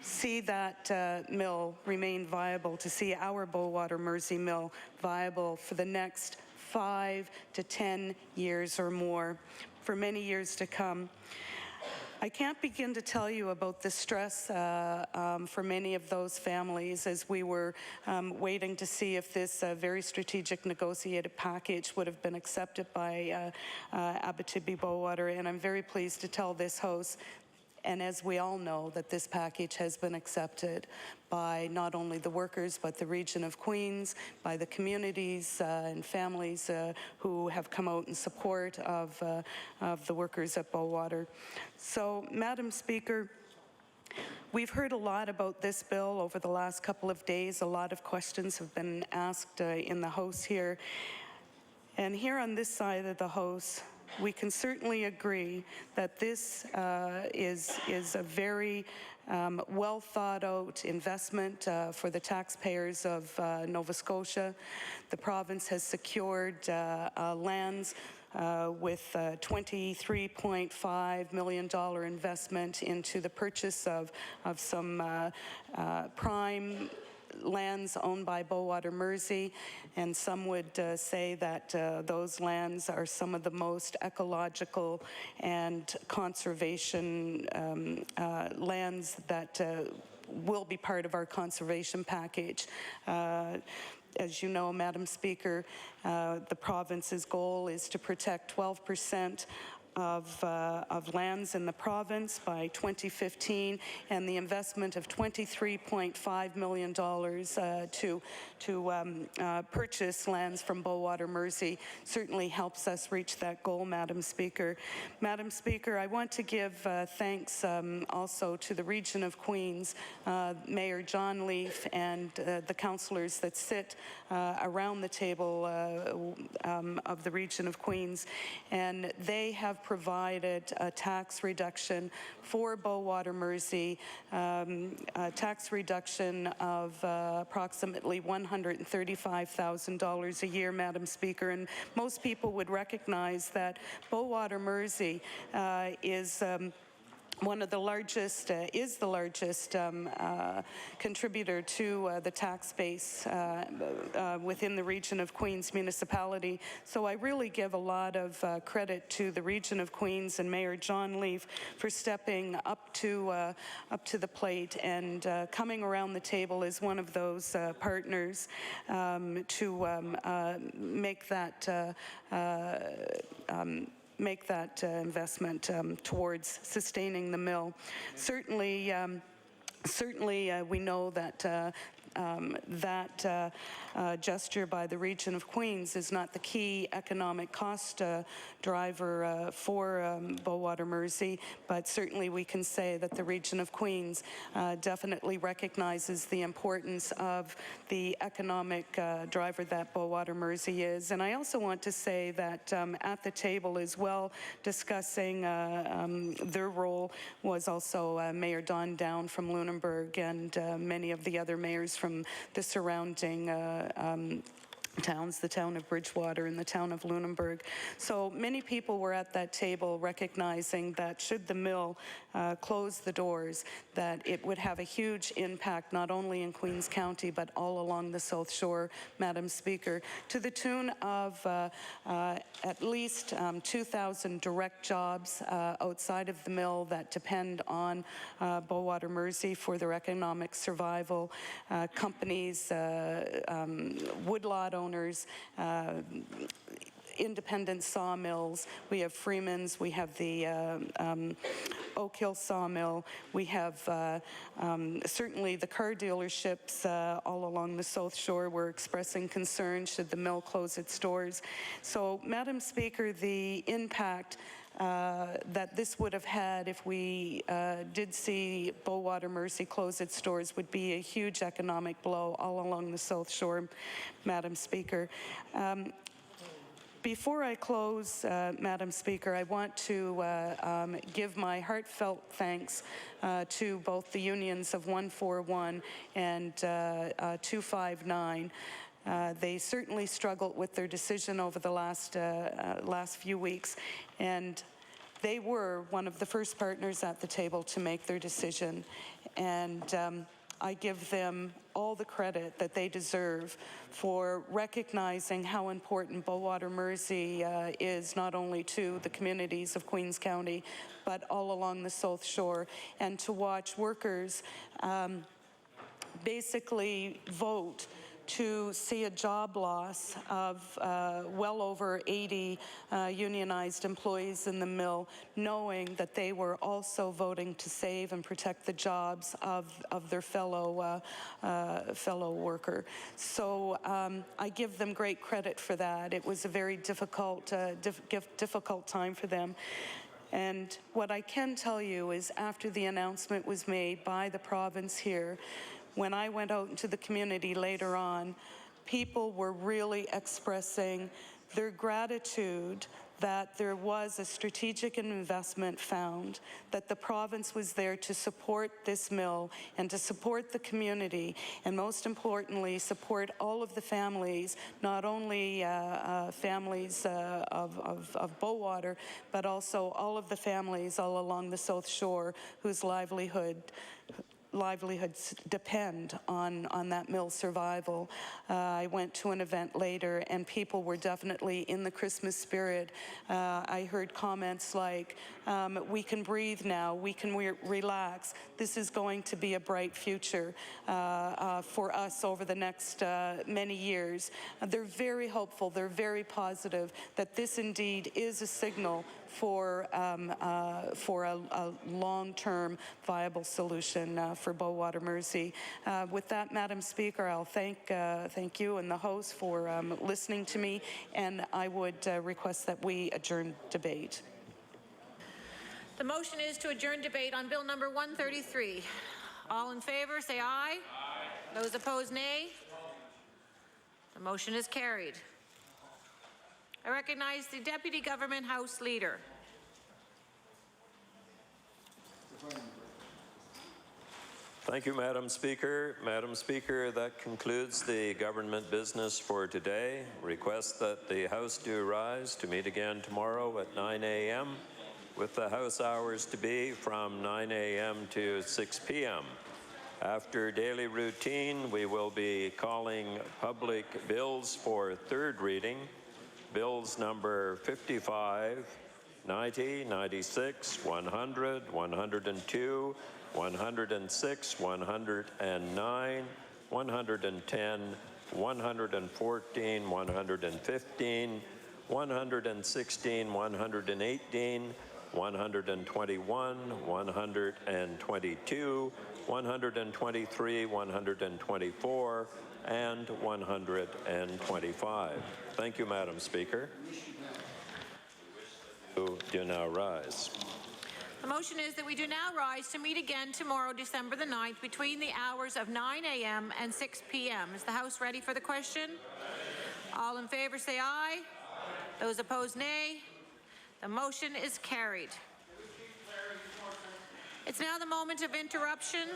see that mill remain viable, to see our Bowater Mersey mill viable for the next 5 to 10 years or more, for many years to come. I can't begin to tell you about the stress for many of those families as we were waiting to see if this very strategic negotiated package would have been accepted by Abitibi Bowater, and I'm very pleased to tell this House, and as we all know, that this package has been accepted by not only the workers but the Region of Queens, by the communities and families who have come out in support of the workers at Bowater. So, Madam Speaker, we've heard a lot about this bill over the last couple of days. A lot of questions have been asked in the House here. And here on this side of the House, we can certainly agree that this is a very well thought out investment for the taxpayers of Nova Scotia. The province has secured lands with a $23.5 million investment into the purchase of some prime lands owned by Bowater Mersey, and some would say that those lands are some of the most ecological and conservation lands that will be part of our conservation package. As you know, Madam Speaker, the province's goal is to protect 12% of lands in the province by 2015, and the investment of $23.5 million to purchase lands from Bowater Mersey certainly helps us reach that goal, Madam Speaker. Madam Speaker, I want to give thanks also to the Region of Queens, Mayor John Leaf, and the councillors that sit around the table of the Region of Queens, and they have provided a tax reduction for Bowater Mersey, a tax reduction of approximately $135,000 a year, Madam Speaker. And most people would recognize that Bowater Mersey is one of the largest, is the largest contributor to the tax base within the Region of Queens municipality. So I really give a lot of credit to the Region of Queens and Mayor John Leaf for stepping up to the plate and coming around the table as one of those partners to make that investment towards sustaining the mill. Certainly, we know that that gesture by the region of Queens is not the key economic cost driver for Bowater Mersey, but certainly we can say that the region of Queens definitely recognizes the importance of the economic driver that Bowater Mersey is. And I also want to say that at the table as well, discussing their role was also Mayor Don Down from Lunenburg and many of the other mayors from the surrounding towns, the town of Bridgewater and the town of Lunenburg. So many people were at that table recognizing that should the mill close the doors, that it would have a huge impact not only in Queens County but all along the South Shore, Madam Speaker, to the tune of at least 2,000 direct jobs outside of the mill that depend on Bowater Mersey for their economic survival. Companies, woodlot owners, independent sawmills. We have Freeman's, we have the Oak Hill sawmill, we have certainly the car dealerships all along the South Shore were expressing concern should the mill close its doors. So, Madam Speaker, the impact that this would have had if we did see Bowater Mersey close its doors would be a huge economic blow all along the South Shore, Madam Speaker. Before I close, Madam Speaker, I want to give my heartfelt thanks to both the unions of 141 and 259. They certainly struggled with their decision over the last few weeks, and they were one of the first partners at the table to make their decision. And I give them all the credit that they deserve for recognizing how important Bowater Mersey is not only to the communities of Queens County, but all along the South Shore, and to watch workers basically vote to see a job loss of well over 80 unionized employees in the mill, knowing that they were also voting to save and protect the jobs of their fellow worker. So I give them great credit for that. It was a very difficult time for them. And what I can tell you is after the announcement was made by the province here, when I went out into the community later on, people were really expressing their gratitude that there was a strategic investment found, that the province was there to support this mill and to support the community, and most importantly, support all of the families, not only families of Bowater, but also all of the families all along the South Shore whose livelihoods depend on that mill's survival. I went to an event later and people were definitely in the Christmas spirit. I heard comments like, we can breathe now, we can relax. This is going to be a bright future for us over the next many years. They're very hopeful, they're very positive that this indeed is a signal for a long-term viable solution for Bowater Mersey. With that, Madam Speaker, I'll thank you and the host for listening to me, and I would request that we adjourn debate. The motion is to adjourn debate on Bill number 133. All in favor, say aye. Aye. Those opposed, nay. The motion is carried. I recognize the Deputy Government House Leader. Thank you, Madam Speaker. Madam Speaker, that concludes the government business for today. Request that the House do rise to meet again tomorrow at 9 a.m. with the House hours to be from 9 a.m. to 6 p.m. After daily routine, we will be calling public bills for third reading. Bills number 55, 90, 96, 100, 102, 106, 109, 110, 114, 115, 116, 118, 121, 122, 123, 124, and 125. Thank you, Madam Speaker. Do now rise. The motion is that we do now rise to meet again tomorrow, December the 9th, between the hours of 9 a.m. and 6 p.m. Is the House ready for the question? All in favor say aye. Those opposed, nay. The motion is carried. It's now the moment of interruption.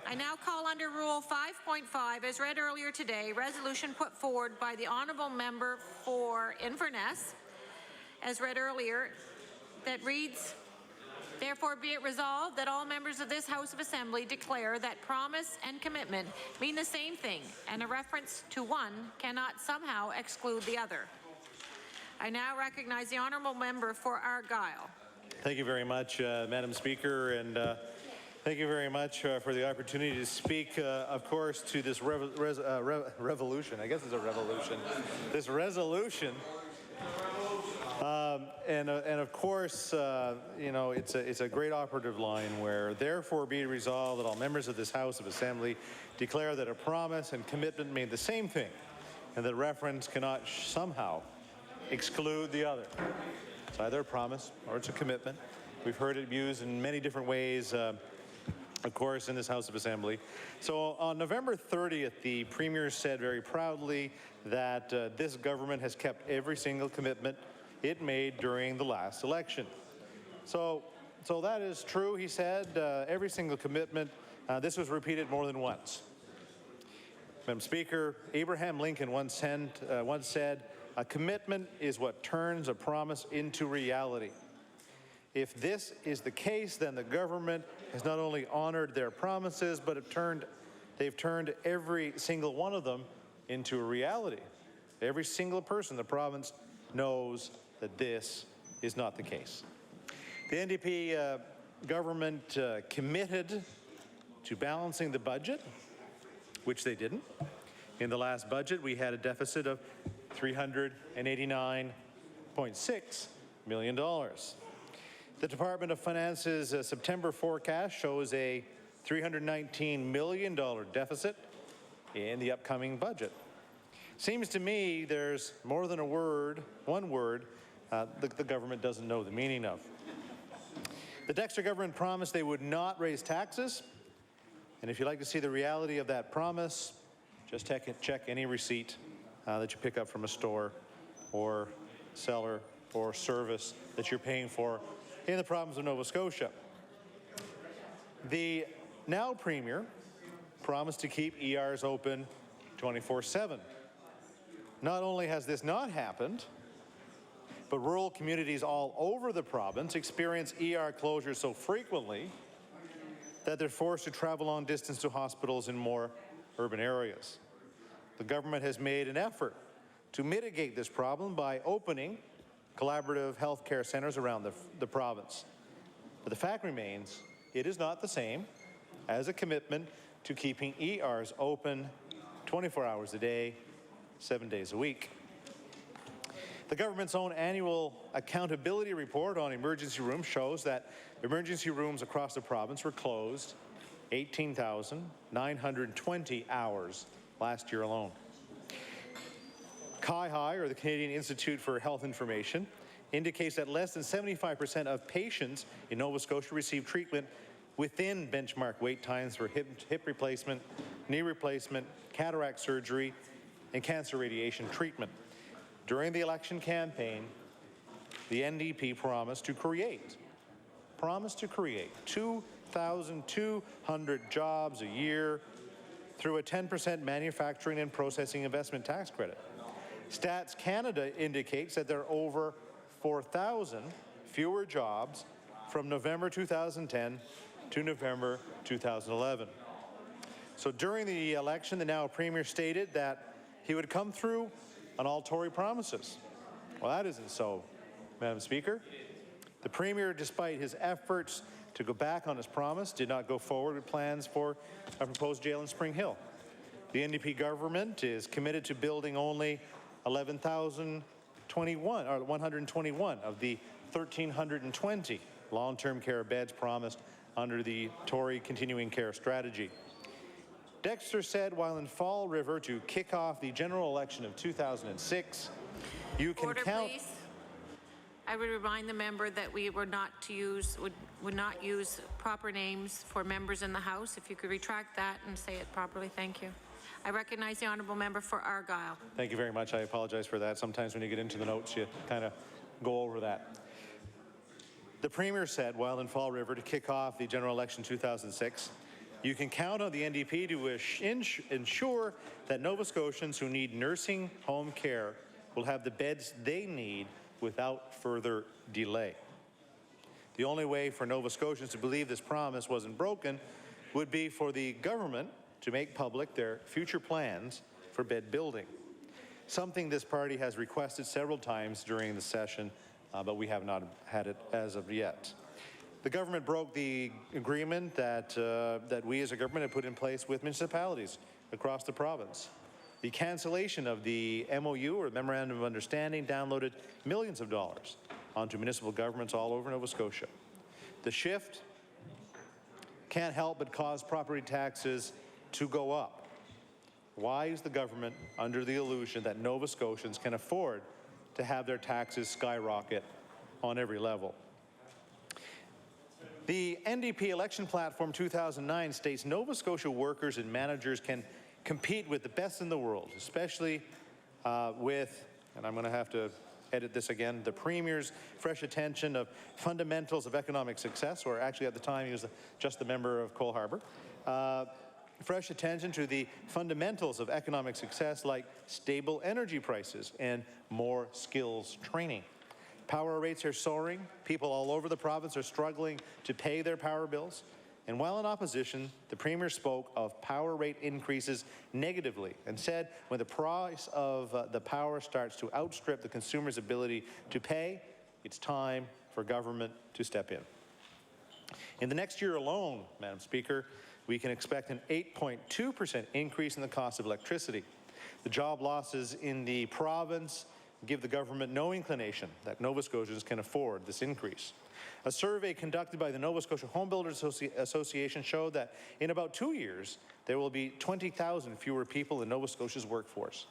I now call under Rule 5.5, as read earlier today, resolution put forward by the Honourable Member for Inverness, as read earlier, that reads, therefore be it resolved that all members of this House of Assembly declare that promise and commitment mean the same thing, and a reference to one cannot somehow exclude the other. I now recognize the Honourable Member for Argyll. Thank you very much, Madam Speaker, and thank you very much for the opportunity to speak, of course, to this revolution. I guess it's a revolution. This resolution. And of course, you know, it's a great operative line where, therefore be it resolved that all members of this House of Assembly declare that a promise and commitment mean the same thing, and that reference cannot somehow exclude the other. It's either a promise or it's a commitment. We've heard it used in many different ways, of course, in this House of Assembly. So on November 30th, the Premier said very proudly that this government has kept every single commitment it made during the last election. So that is true, he said, every single commitment. This was repeated more than once. Madam Speaker, Abraham Lincoln once said, a commitment is what turns a promise into reality. If this is the case, then the government has not only honored their promises, but they've turned every single one of them into a reality. Every single person in the province knows that this is not the case. The NDP government committed to balancing the budget, which they didn't. In the last budget, we had a deficit of $389.6 million. The Department of Finance's September forecast shows a $319 million deficit in the upcoming budget. Seems to me there's more than one word the government doesn't know the meaning of. The Dexter government promised they would not raise taxes, and if you'd like to see the reality of that promise, just check any receipt that you pick up from a store or seller or service that you're paying for in the province of Nova Scotia. The now Premier promised to keep ERs open 24/7. Not only has this not happened, but rural communities all over the province experience ER closures so frequently that they're forced to travel long distance to hospitals in more urban areas. The government has made an effort to mitigate this problem by opening collaborative health care centers around the province. But the fact remains, it is not the same as a commitment to keeping ERs open 24 hours a day, 7 days a week. The government's own annual accountability report on emergency rooms shows that emergency rooms across the province were closed 18,920 hours last year alone. CIHI, or the Canadian Institute for Health Information, indicates that less than 75% of patients in Nova Scotia receive treatment within benchmark wait times for hip replacement, knee replacement, cataract surgery, and cancer radiation treatment. During the election campaign, the NDP promised to create 2,200 jobs a year through a 10% manufacturing and processing investment tax credit. Stats Canada indicates that there are over 4,000 fewer jobs from November 2010 to November 2011. So during the election, the now Premier stated that he would come through on all Tory promises. Well, that isn't so, Madam Speaker. The Premier, despite his efforts to go back on his promise, did not go forward with plans for a proposed jail in Spring Hill. The NDP government is committed to building only 121 of the 1,320 long-term care beds promised under the Tory continuing care strategy. Dexter said while in Fall River to kick off the general election of 2006, you can Order, count... please. I would remind the member that we were not to use, would not use proper names for members in the House. If you could retract that and say it properly, thank you. I recognize the honourable member for Argyle. Thank you very much. I apologize for that. Sometimes when you get into the notes, you kind of go over that. The Premier said while in Fall River to kick off the general election 2006, you can count on the NDP to ensure that Nova Scotians who need nursing home care will have the beds they need without further delay. The only way for Nova Scotians to believe this promise wasn't broken would be for the government to make public their future plans for bed building, something this party has requested several times during the session, but we have not had it as of yet. The government broke the agreement that we as a government had put in place with municipalities across the province. The cancellation of the MOU, or Memorandum of Understanding, downloaded millions of dollars onto municipal governments all over Nova Scotia. The shift can't help but cause property taxes to go up. Why is the government under the illusion that Nova Scotians can afford to have their taxes skyrocket on every level? The NDP election platform 2009 states Nova Scotia workers and managers can compete with the best in the world, especially with, and I'm going to have to edit this again, the Premier's fresh attention of fundamentals of economic success, or actually at the time he was just the member of Cole Harbour, fresh attention to the fundamentals of economic success like stable energy prices and more skills training. Power rates are soaring. People all over the province are struggling to pay their power bills. And while in opposition, the Premier spoke of power rate increases negatively and said when the price of the power starts to outstrip the consumer's ability to pay, it's time for government to step in. In the next year alone, Madam Speaker, we can expect an 8.2% increase in the cost of electricity. The job losses in the province give the government no inclination that Nova Scotians can afford this increase. A survey conducted by the Nova Scotia Home Builders Association showed that in about 2 years, there will be 20,000 fewer people in Nova Scotia's workforce.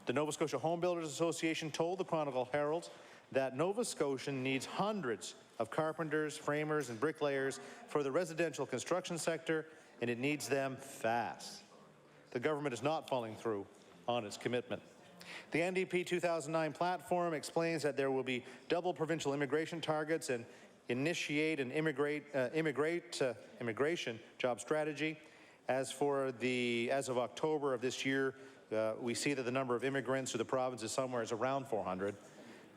The Nova Scotia Home Builders Association told the Chronicle Herald that Nova Scotia needs hundreds of carpenters, framers, and bricklayers for the residential construction sector, and it needs them fast. The government is not following through on its commitment. The NDP 2009 platform explains that there will be double provincial immigration targets and initiate an immigration job strategy. As of October of this year, we see that the number of immigrants to the province is somewhere around 400.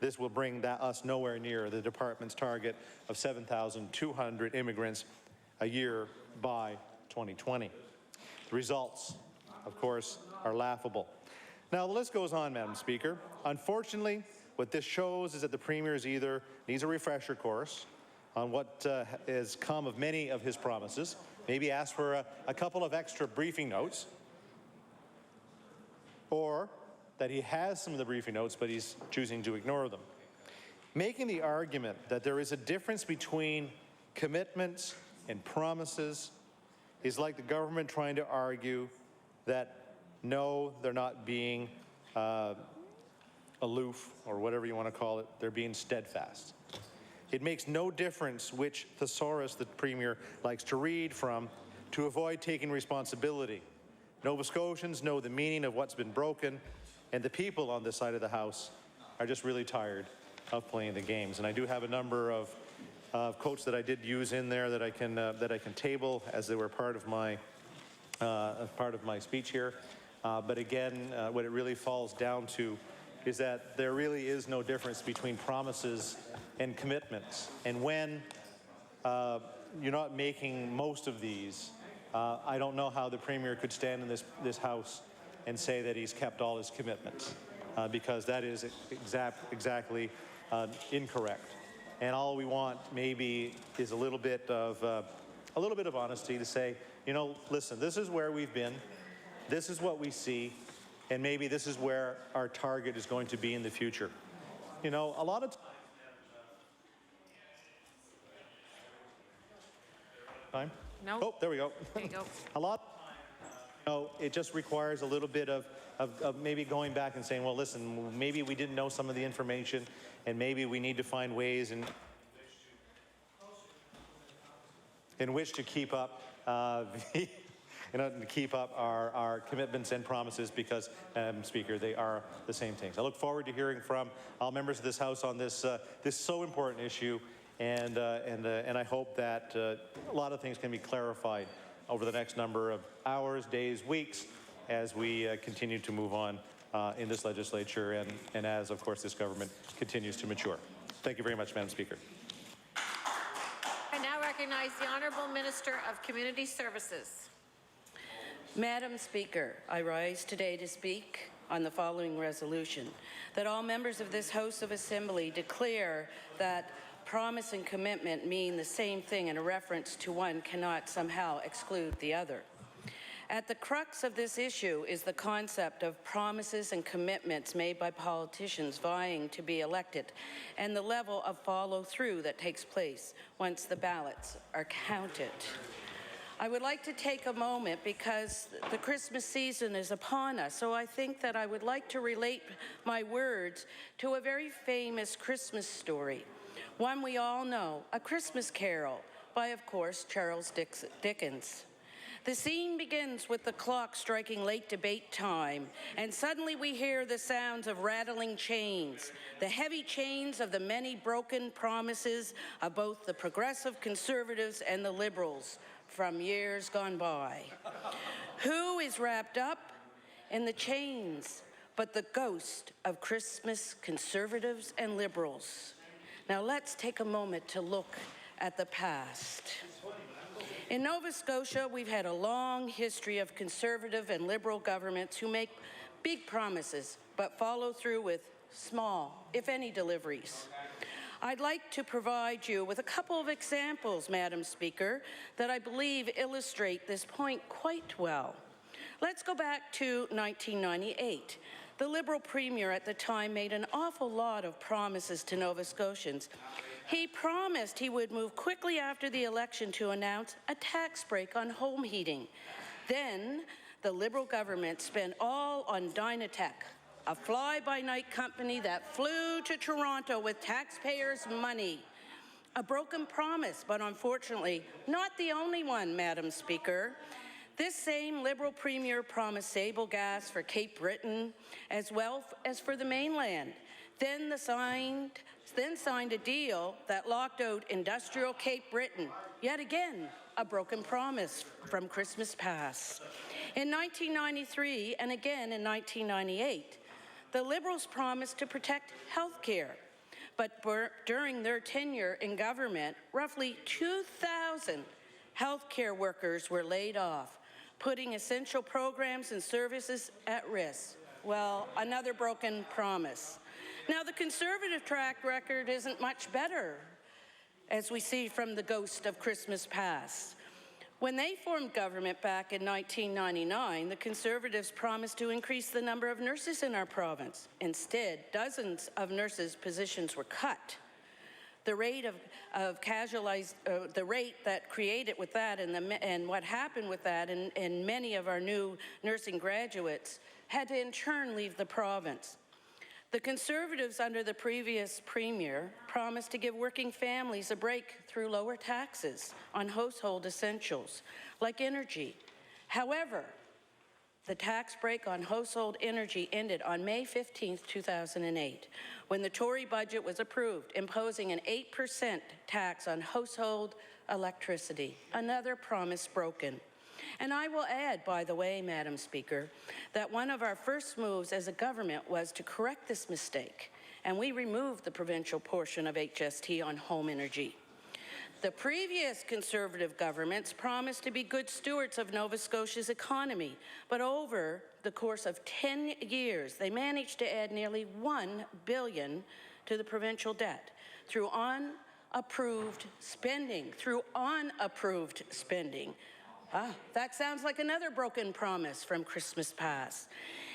This will bring us nowhere near the department's target of 7,200 immigrants a year by 2020. The results, of course, are laughable. Now, the list goes on, Madam Speaker. Unfortunately, what this shows is that the Premier either needs a refresher course on what has come of many of his promises, maybe ask for a couple of extra briefing notes, or that he has some of the briefing notes, but he's choosing to ignore them. Making the argument that there is a difference between commitments and promises is like the government trying to argue that no, they're not being aloof, or whatever you want to call it. They're being steadfast. It makes no difference which thesaurus the Premier likes to read from to avoid taking responsibility. Nova Scotians know the meaning of what's been broken, and the people on this side of the House are just really tired of playing the games. And I do have a number of quotes that I did use in there that I can table as they were part of my speech here. But again, what it really falls down to is that there really is no difference between promises and commitments. And when you're not making most of these, I don't know how the Premier could stand in this House and say that he's kept all his commitments, because that is exactly incorrect. And all we want maybe is a little bit of honesty to say, you know, listen, this is where we've been. This is what we see, and maybe this is where our target is going to be in the future. You know, a lot of Time? No. Oh, there we go. There you go. A lot. No, it just requires a little bit of maybe going back and saying, well, listen, maybe we didn't know some of the information, and maybe we need to find ways in which to keep up to keep up our commitments and promises, because, Speaker, they are the same things. I look forward to hearing from all members of this House on this this so important issue, and I hope that a lot of things can be clarified over the next number of hours, days, weeks, as we continue to move on in this legislature and as, of course, this government continues to mature. Thank you very much, Madam Speaker. I now recognize the Honourable Minister of Community Services. Madam Speaker, I rise today to speak on the following resolution, that all members of this House of Assembly declare that promise and commitment mean the same thing, and a reference to one cannot somehow exclude the other. At the crux of this issue is the concept of promises and commitments made by politicians vying to be elected, and the level of follow-through that takes place once the ballots are counted. I would like to take a moment, because the Christmas season is upon us, so I think that I would like to relate my words to a very famous Christmas story, one we all know, A Christmas Carol, by, of course, Charles Dickens. The scene begins with the clock striking late debate time, and suddenly we hear the sounds of rattling chains, the heavy chains of the many broken promises of both the progressive Conservatives and the Liberals from years gone by. Who is wrapped up in the chains but the ghost of Christmas Conservatives and Liberals? Now let's take a moment to look at the past. In Nova Scotia, we've had a long history of Conservative and Liberal governments who make big promises but follow through with small, if any, deliveries. I'd like to provide you with a couple of examples, Madam Speaker, that I believe illustrate this point quite well. Let's go back to 1998. The Liberal Premier at the time made an awful lot of promises to Nova Scotians. He promised he would move quickly after the election to announce a tax break on home heating. Then the Liberal government spent all on Dynatech, a fly-by-night company that flew to Toronto with taxpayers' money. A broken promise, but unfortunately not the only one, Madam Speaker. This same Liberal Premier promised Sable gas for Cape Breton as well as for the mainland. Then signed a deal that locked out industrial Cape Breton. Yet again, a broken promise from Christmas past. In 1993 and again in 1998, the Liberals promised to protect health care. But during their tenure in government, roughly 2,000 health care workers were laid off, putting essential programs and services at risk. Well, another broken promise. Now, the Conservative track record isn't much better, as we see from the ghost of Christmas past. When they formed government back in 1999, the Conservatives promised to increase the number of nurses in our province. Instead, dozens of nurses' positions were cut. The rate the rate that created with that and what happened with that, and many of our new nursing graduates had to in turn leave the province. The Conservatives under the previous Premier promised to give working families a break through lower taxes on household essentials like energy. However, the tax break on household energy ended on May 15, 2008, when the Tory budget was approved, imposing an 8% tax on household electricity, another promise broken. And I will add, by the way, Madam Speaker, that one of our first moves as a government was to correct this mistake, and we removed the provincial portion of HST on home energy. The previous Conservative governments promised to be good stewards of Nova Scotia's economy, but over the course of 10 years, they managed to add nearly $1 billion to the provincial debt through unapproved spending, that sounds like another broken promise from Christmas past.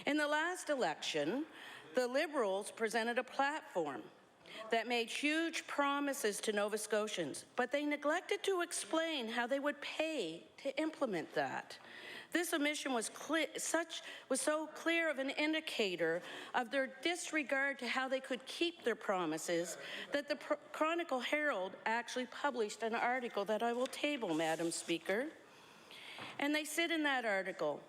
In the last election, the Liberals presented a platform, that made huge promises to Nova Scotians, but they neglected to explain how they would pay to implement that. This omission was so clear of an indicator of their disregard to how they could keep their promises that the Chronicle Herald actually published an article that I will table, Madam Speaker. And they said in that article,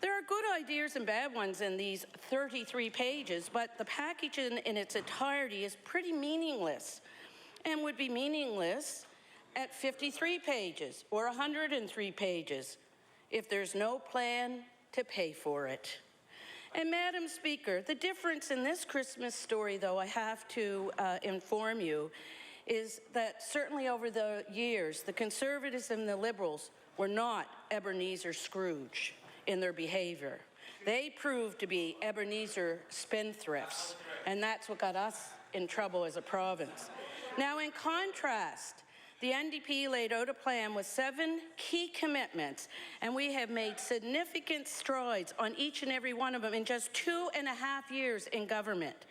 there are good ideas and bad ones in these 33 pages, but the package in its entirety is pretty meaningless and would be meaningless at 53 pages or 103 pages if there's no plan to pay for it. And Madam Speaker, the difference in this Christmas story, though, I have to inform you, is that certainly over the years, the Conservatives and the Liberals were not Ebenezer Scrooge in their behavior. They proved to be Ebenezer spendthrifts, and that's what got us in trouble as a province. Now, in contrast, the NDP laid out a plan with 7 key commitments, and we have made significant strides on each and every one of them in just 2.5 years in government.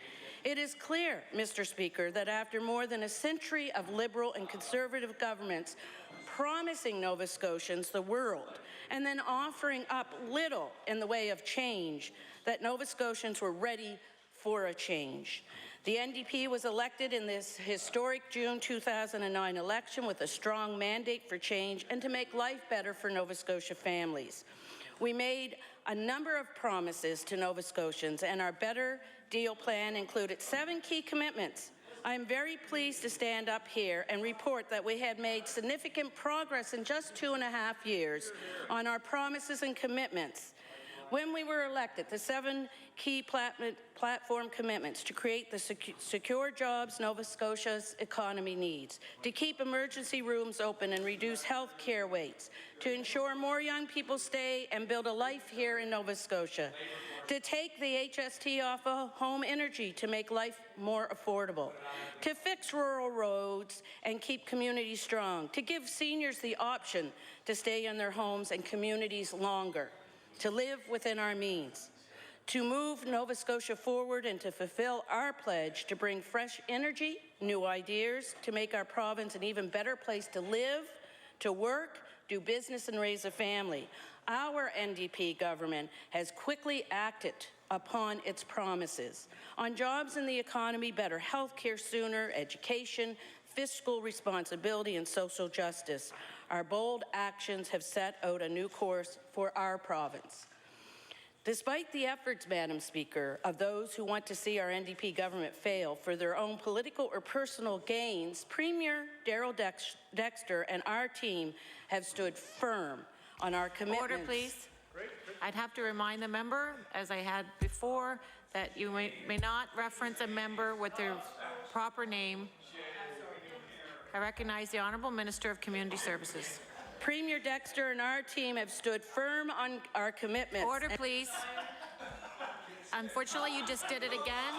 It is clear, Mr. Speaker, that after more than a century of Liberal and Conservative governments promising Nova Scotians the world and then offering up little in the way of change, that Nova Scotians were ready for a change. The NDP was elected in this historic June 2009 election with a strong mandate for change and to make life better for Nova Scotia families. We made a number of promises to Nova Scotians, and our Better Deal plan included 7 key commitments. I am very pleased to stand up here and report that we have made significant progress in just 2.5 years on our promises and commitments. When we were elected, the 7 key platform commitments to create the secure jobs Nova Scotia's economy needs, to keep emergency rooms open and reduce health care waits, to ensure more young people stay and build a life here in Nova Scotia, to take the HST off of home energy to make life more affordable, to fix rural roads and keep communities strong, to give seniors the option to stay in their homes and communities longer, to live within our means, to move Nova Scotia forward and to fulfill our pledge to bring fresh energy, new ideas, to make our province an even better place to live, to work, do business and raise a family. Our NDP government has quickly acted upon its promises on jobs and the economy, better health care sooner, education, fiscal responsibility, and social justice. Our bold actions have set out a new course for our province. Despite the efforts, Madam Speaker, of those who want to see our NDP government fail for their own political or personal gains, Premier Darrell Dexter and our team have stood firm on our commitments. Order, please. I'd have to remind the member, as I had before, that you may not reference a member with their proper name. I recognize the Honourable Minister of Community Services. Premier Dexter and our team have stood firm on our commitments. Order, please. Unfortunately, you just did it again.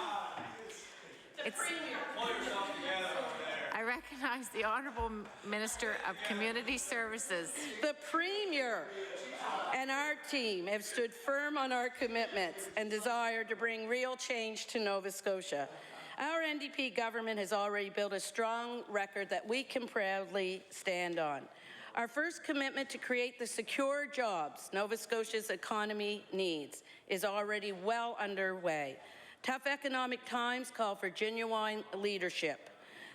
I recognize the Honourable Minister of Community Services. The Premier and our team have stood firm on our commitments and desire to bring real change to Nova Scotia. Our NDP government has already built a strong record that we can proudly stand on. Our first commitment to create the secure jobs Nova Scotia's economy needs is already well underway. Tough economic times call for genuine leadership.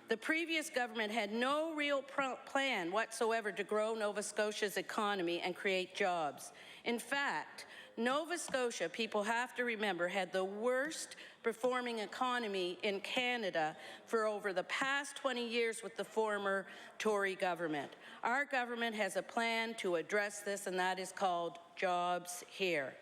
The previous government had no real plan whatsoever to grow Nova Scotia's economy and create jobs. In fact, Nova Scotia, people have to remember, had the worst performing economy in Canada for over the past 20 years with the former Tory government. Our government has a plan to address this, and that is called Jobs Here.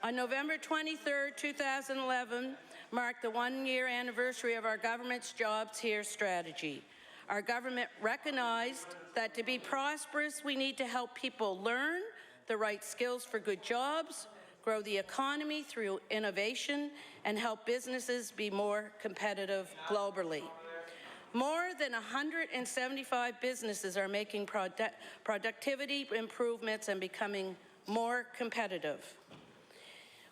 On November 23, 2011, marked the one-year anniversary of our government's Jobs Here strategy. Our government recognized that to be prosperous, we need to help people learn the right skills for good jobs, grow the economy through innovation, and help businesses be more competitive globally. More than 175 businesses are making productivity improvements and becoming more competitive.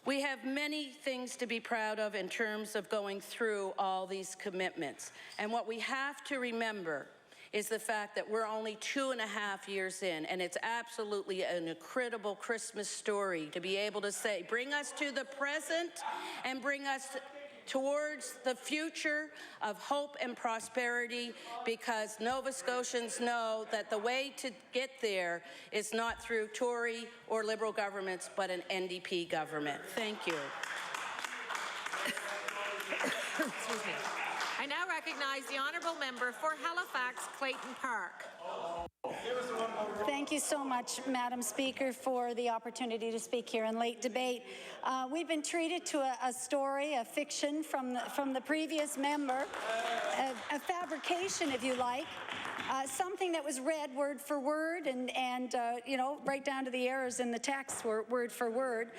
We have many things to be proud of in terms of going through all these commitments. And what we have to remember is the fact that we're only 2.5 years in, and it's absolutely an incredible Christmas story to be able to say, bring us to the present and bring us towards the future of hope and prosperity, because Nova Scotians know that the way to get there is not through Tory or Liberal governments, but an NDP government. Thank you. Excuse me. I now recognize the honourable member for Halifax Clayton Park. Thank you so much, Madam Speaker, for the opportunity to speak here in late debate. We've been treated to a story, a fiction from the previous member, a fabrication, if you like, something that was read word for word and you know, right down to the errors in the text word for word.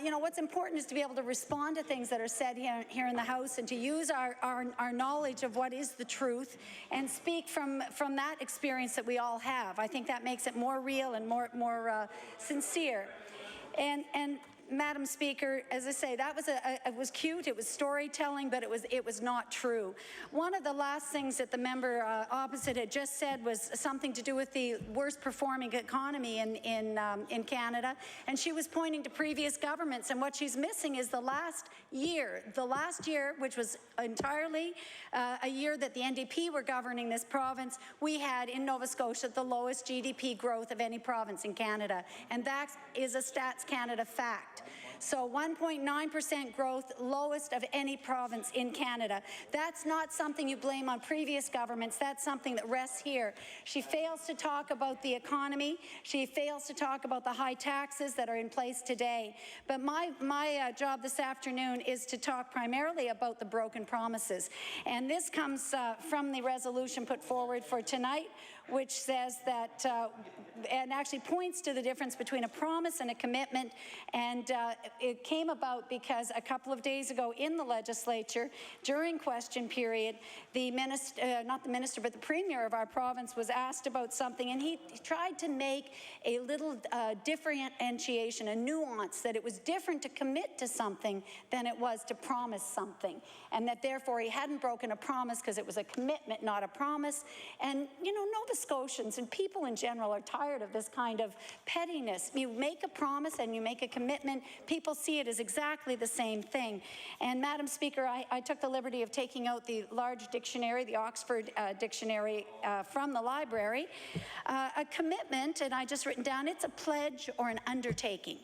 You know, what's important is to be able to respond to things that are said here in the House and to use our knowledge of what is the truth and speak from that experience that we all have. I think that makes it more real and more sincere. And Madam Speaker, as I say, that was it was cute, it was storytelling, but it was not true. One of the last things that the member opposite had just said was something to do with the worst performing economy in Canada, and she was pointing to previous governments, and what she's missing is the last year, which was entirely a year that the NDP were governing this province. We had in Nova Scotia the lowest GDP growth of any province in Canada, and that is a Stats Canada fact. So 1.9% growth, lowest of any province in Canada. That's not something you blame on previous governments. That's something that rests here. She fails to talk about the economy. She fails to talk about the high taxes that are in place today. But my job this afternoon is to talk primarily about the broken promises. And this comes from the resolution put forward for tonight, which says that, and actually points to the difference between a promise and a commitment. And it came about because a couple of days ago in the legislature, during question period, the minister, not the minister, but the premier of our province was asked about something, and he tried to make a little differentiation, a nuance, that it was different to commit to something than it was to promise something, and that therefore he hadn't broken a promise because it was a commitment, not a promise. And, you know, Nova Scotians and people in general are tired of this kind of pettiness. You make a promise and you make a commitment, people see it as exactly the same thing. And Madam Speaker, I took the liberty of taking out the large dictionary, the Oxford dictionary from the library. A commitment, and I just written down, it's a pledge or an undertaking.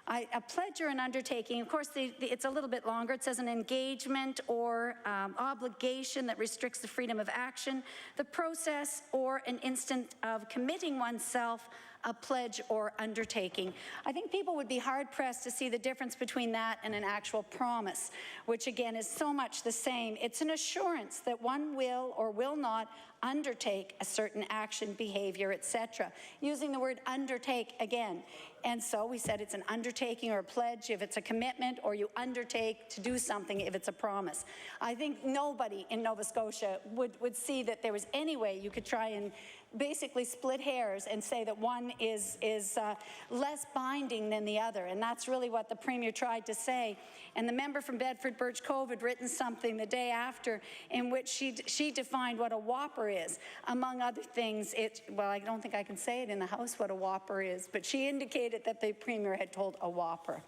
A pledge or an undertaking, of course, it's a little bit longer. It says an engagement or obligation that restricts the freedom of action, the process or an instant of committing oneself, a pledge or undertaking. I think people would be hard-pressed to see the difference between that and an actual promise, which again is so much the same. It's an assurance that one will or will not undertake a certain action, behavior, etc. Using the word undertake again. And so we said it's an undertaking or a pledge if it's a commitment, or you undertake to do something if it's a promise. I think nobody in Nova Scotia would see that there was any way you could try and basically split hairs and say that one is less binding than the other, and that's really what the Premier tried to say. And the member from Bedford Birch Cove had written something the day after in which she defined what a whopper is. Among other things, well, I don't think I can say it in the House what a whopper is, but she indicated that the Premier had told a whopper.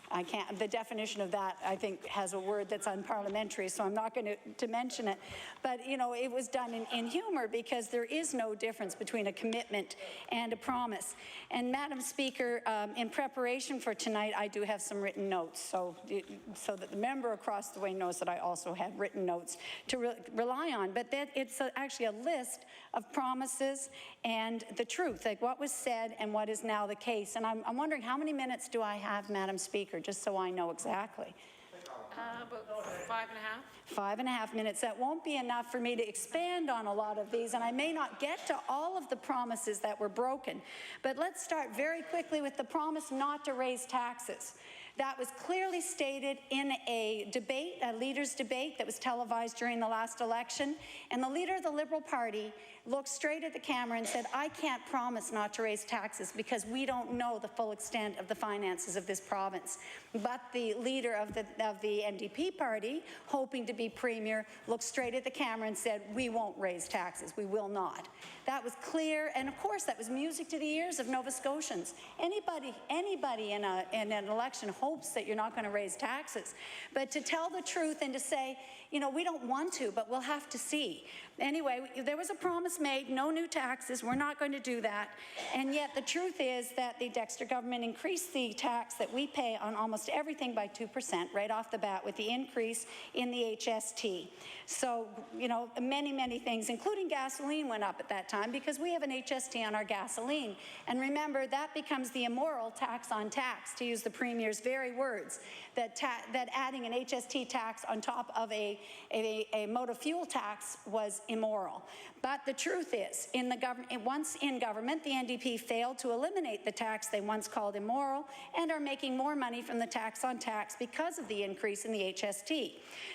I can't, the definition of that, I think, has a word that's unparliamentary, so I'm not going to mention it. But, you know, it was done in humor because there is no difference between a commitment and a promise. And, Madam Speaker, in preparation for tonight, I do have some written notes, so that the member across the way knows that I also had written notes to rely on. But that it's actually a list of promises and the truth, like what was said and what is now the case. And I'm wondering, how many minutes do I have, Madam Speaker, just so I know exactly? About 5.5. 5.5 minutes. That won't be enough for me to expand on a lot of these, and I may not get to all of the promises that were broken. But let's start very quickly with the promise not to raise taxes. That was clearly stated in a debate, a leaders' debate that was televised during the last election, and the leader of the Liberal Party looked straight at the camera and said, I can't promise not to raise taxes because we don't know the full extent of the finances of this province. But the leader of the NDP party, hoping to be premier, looked straight at the camera and said, we won't raise taxes, we will not. That was clear, and of course that was music to the ears of Nova Scotians. Anybody in an election hopes that you're not going to raise taxes. But to tell the truth and to say, you know, we don't want to, but we'll have to see. Anyway, there was a promise made, no new taxes, we're not going to do that. And yet the truth is that the Dexter government increased the tax that we pay on almost everything by 2% right off the bat with the increase in the HST. So, you know, many things, including gasoline, went up at that time because we have an HST on our gasoline. And remember, that becomes the immoral tax on tax, to use the Premier's very words, that adding an HST tax on top of a motor fuel tax was immoral. But the truth is, once in government, the NDP failed to eliminate the tax they once called immoral and are making more money from the tax on tax because of the increase in the HST.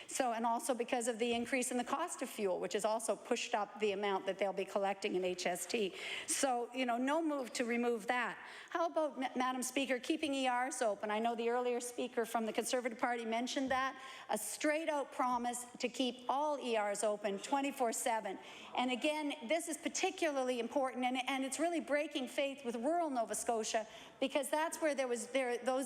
So, and also because of the increase in the cost of fuel, which has also pushed up the amount that they'll be collecting in HST. So, you know, no move to remove that. How about, Madam Speaker, keeping ERs open? I know the earlier speaker from the Conservative Party mentioned that. A straight-out promise to keep all ERs open 24/7. And again, this is particularly important, and it's really breaking faith with rural Nova Scotia, because that's where those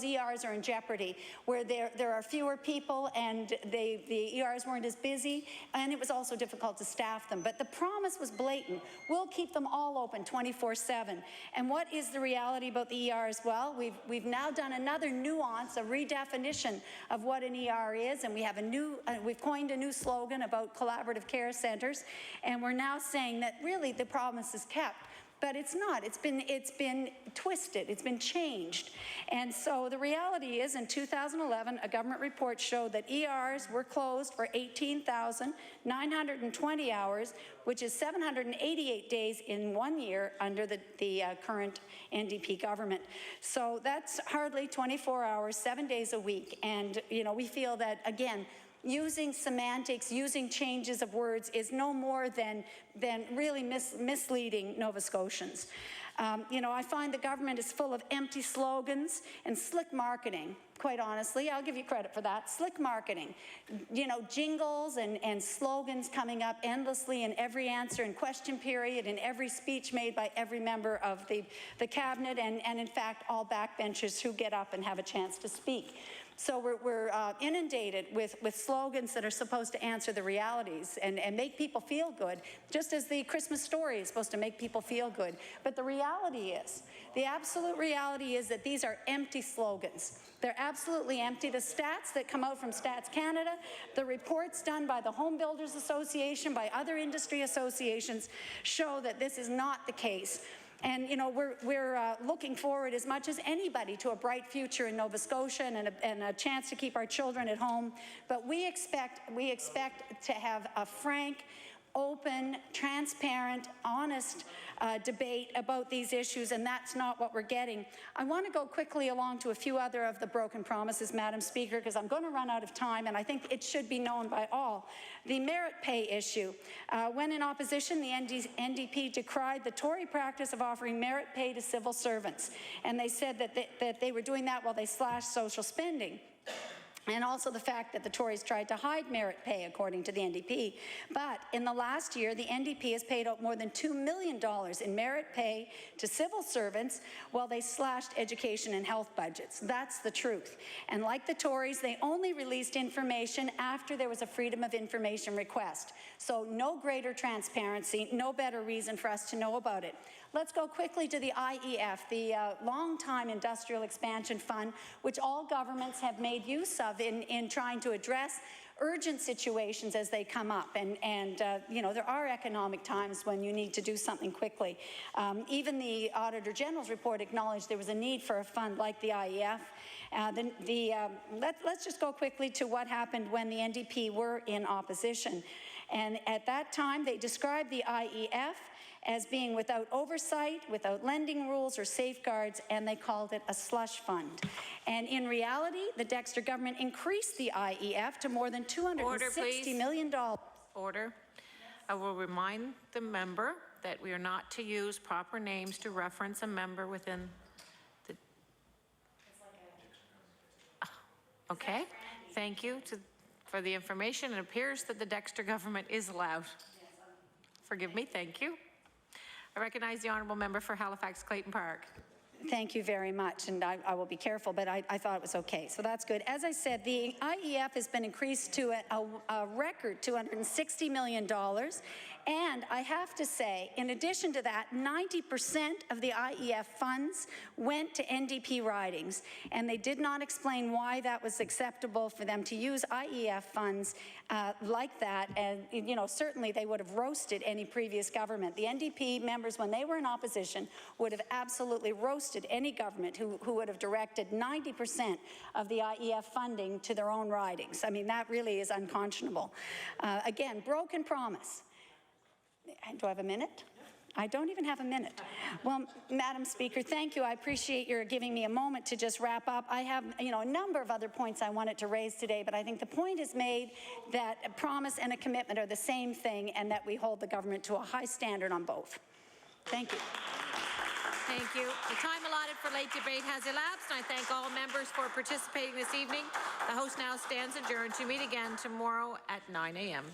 ERs are in jeopardy, where there are fewer people and the ERs weren't as busy, and it was also difficult to staff them. But the promise was blatant. We'll keep them all open 24/7. And what is the reality about the ERs? Well, we've now done another nuance, a redefinition of what an ER is, and we have we've coined a new slogan about collaborative care centres, and we're now saying that really the promise is kept. But it's not. It's been twisted. It's been changed. And so the reality is, in 2011, a government report showed that ERs were closed for 18,920 hours, which is 788 days in 1 year under the current NDP government. So that's hardly 24 hours, 7 days a week. And, you know, we feel that, again, using semantics, using changes of words is no more than really misleading Nova Scotians. You know, I find the government is full of empty slogans and slick marketing. Quite honestly, I'll give you credit for that. Slick marketing. You know, jingles and slogans coming up endlessly in every answer and question period, in every speech made by every member of the cabinet, and in fact, all backbenchers who get up and have a chance to speak. So we're inundated with slogans that are supposed to answer the realities and make people feel good, just as the Christmas story is supposed to make people feel good. But the reality is, the absolute reality is that these are empty slogans. They're absolutely empty. The stats that come out from Stats Canada, the reports done by the Home Builders Association, by other industry associations, show that this is not the case. And, you know, we're looking forward as much as anybody to a bright future in Nova Scotia and a chance to keep our children at home. But we expect to have a frank, open, transparent, honest debate about these issues, and that's not what we're getting. I want to go quickly along to a few other of the broken promises, Madam Speaker, because I'm going to run out of time, and I think it should be known by all. The merit pay issue. When in opposition, the NDP decried the Tory practice of offering merit pay to civil servants, and they said that they were doing that while they slashed social spending. And also the fact that the Tories tried to hide merit pay, according to the NDP. But in the last year, the NDP has paid out more than $2 million in merit pay to civil servants while they slashed education and health budgets. That's the truth. And like the Tories, they only released information after there was a Freedom of Information request. So no greater transparency, no better reason for us to know about it. Let's go quickly to the IEF, the Long-Time Industrial Expansion Fund, which all governments have made use of in trying to address urgent situations as they come up. And you know, there are economic times when you need to do something quickly. Even the Auditor General's report acknowledged there was a need for a fund like the IEF. Let's just go quickly to what happened when the NDP were in opposition. And at that time, they described the IEF as being without oversight, without lending rules or safeguards, and they called it a slush fund. And in reality, the Dexter government increased the IEF to more than $260 million. Order. I will remind the member that we are not to use proper names to reference a member within the... Okay, thank you for the information. It appears that the Dexter government is allowed. Forgive me, thank you. I recognize the honourable member for Halifax Clayton Park. Thank you very much, and I will be careful, but I thought it was okay, so that's good. As I said, the IEF has been increased to a record $260 million, and I have to say, in addition to that, 90% of the IEF funds went to NDP ridings, and they did not explain why that was acceptable for them to use IEF funds like that, and you know, certainly they would have roasted any previous government. The NDP members, when they were in opposition, would have absolutely roasted any government who would have directed 90% of the IEF funding to their own ridings. I mean, that really is unconscionable. Again, broken promise. Do I have a minute? I don't even have a minute. Well, Madam Speaker, thank you. I appreciate your giving me a moment to just wrap up. I have, you know, a number of other points I wanted to raise today, but I think the point is made that a promise and a commitment are the same thing, and that we hold the government to a high standard on both. Thank you. Thank you. The time allotted for late debate has elapsed. I thank all members for participating this evening. The House now stands adjourned to meet again tomorrow at 9 a.m.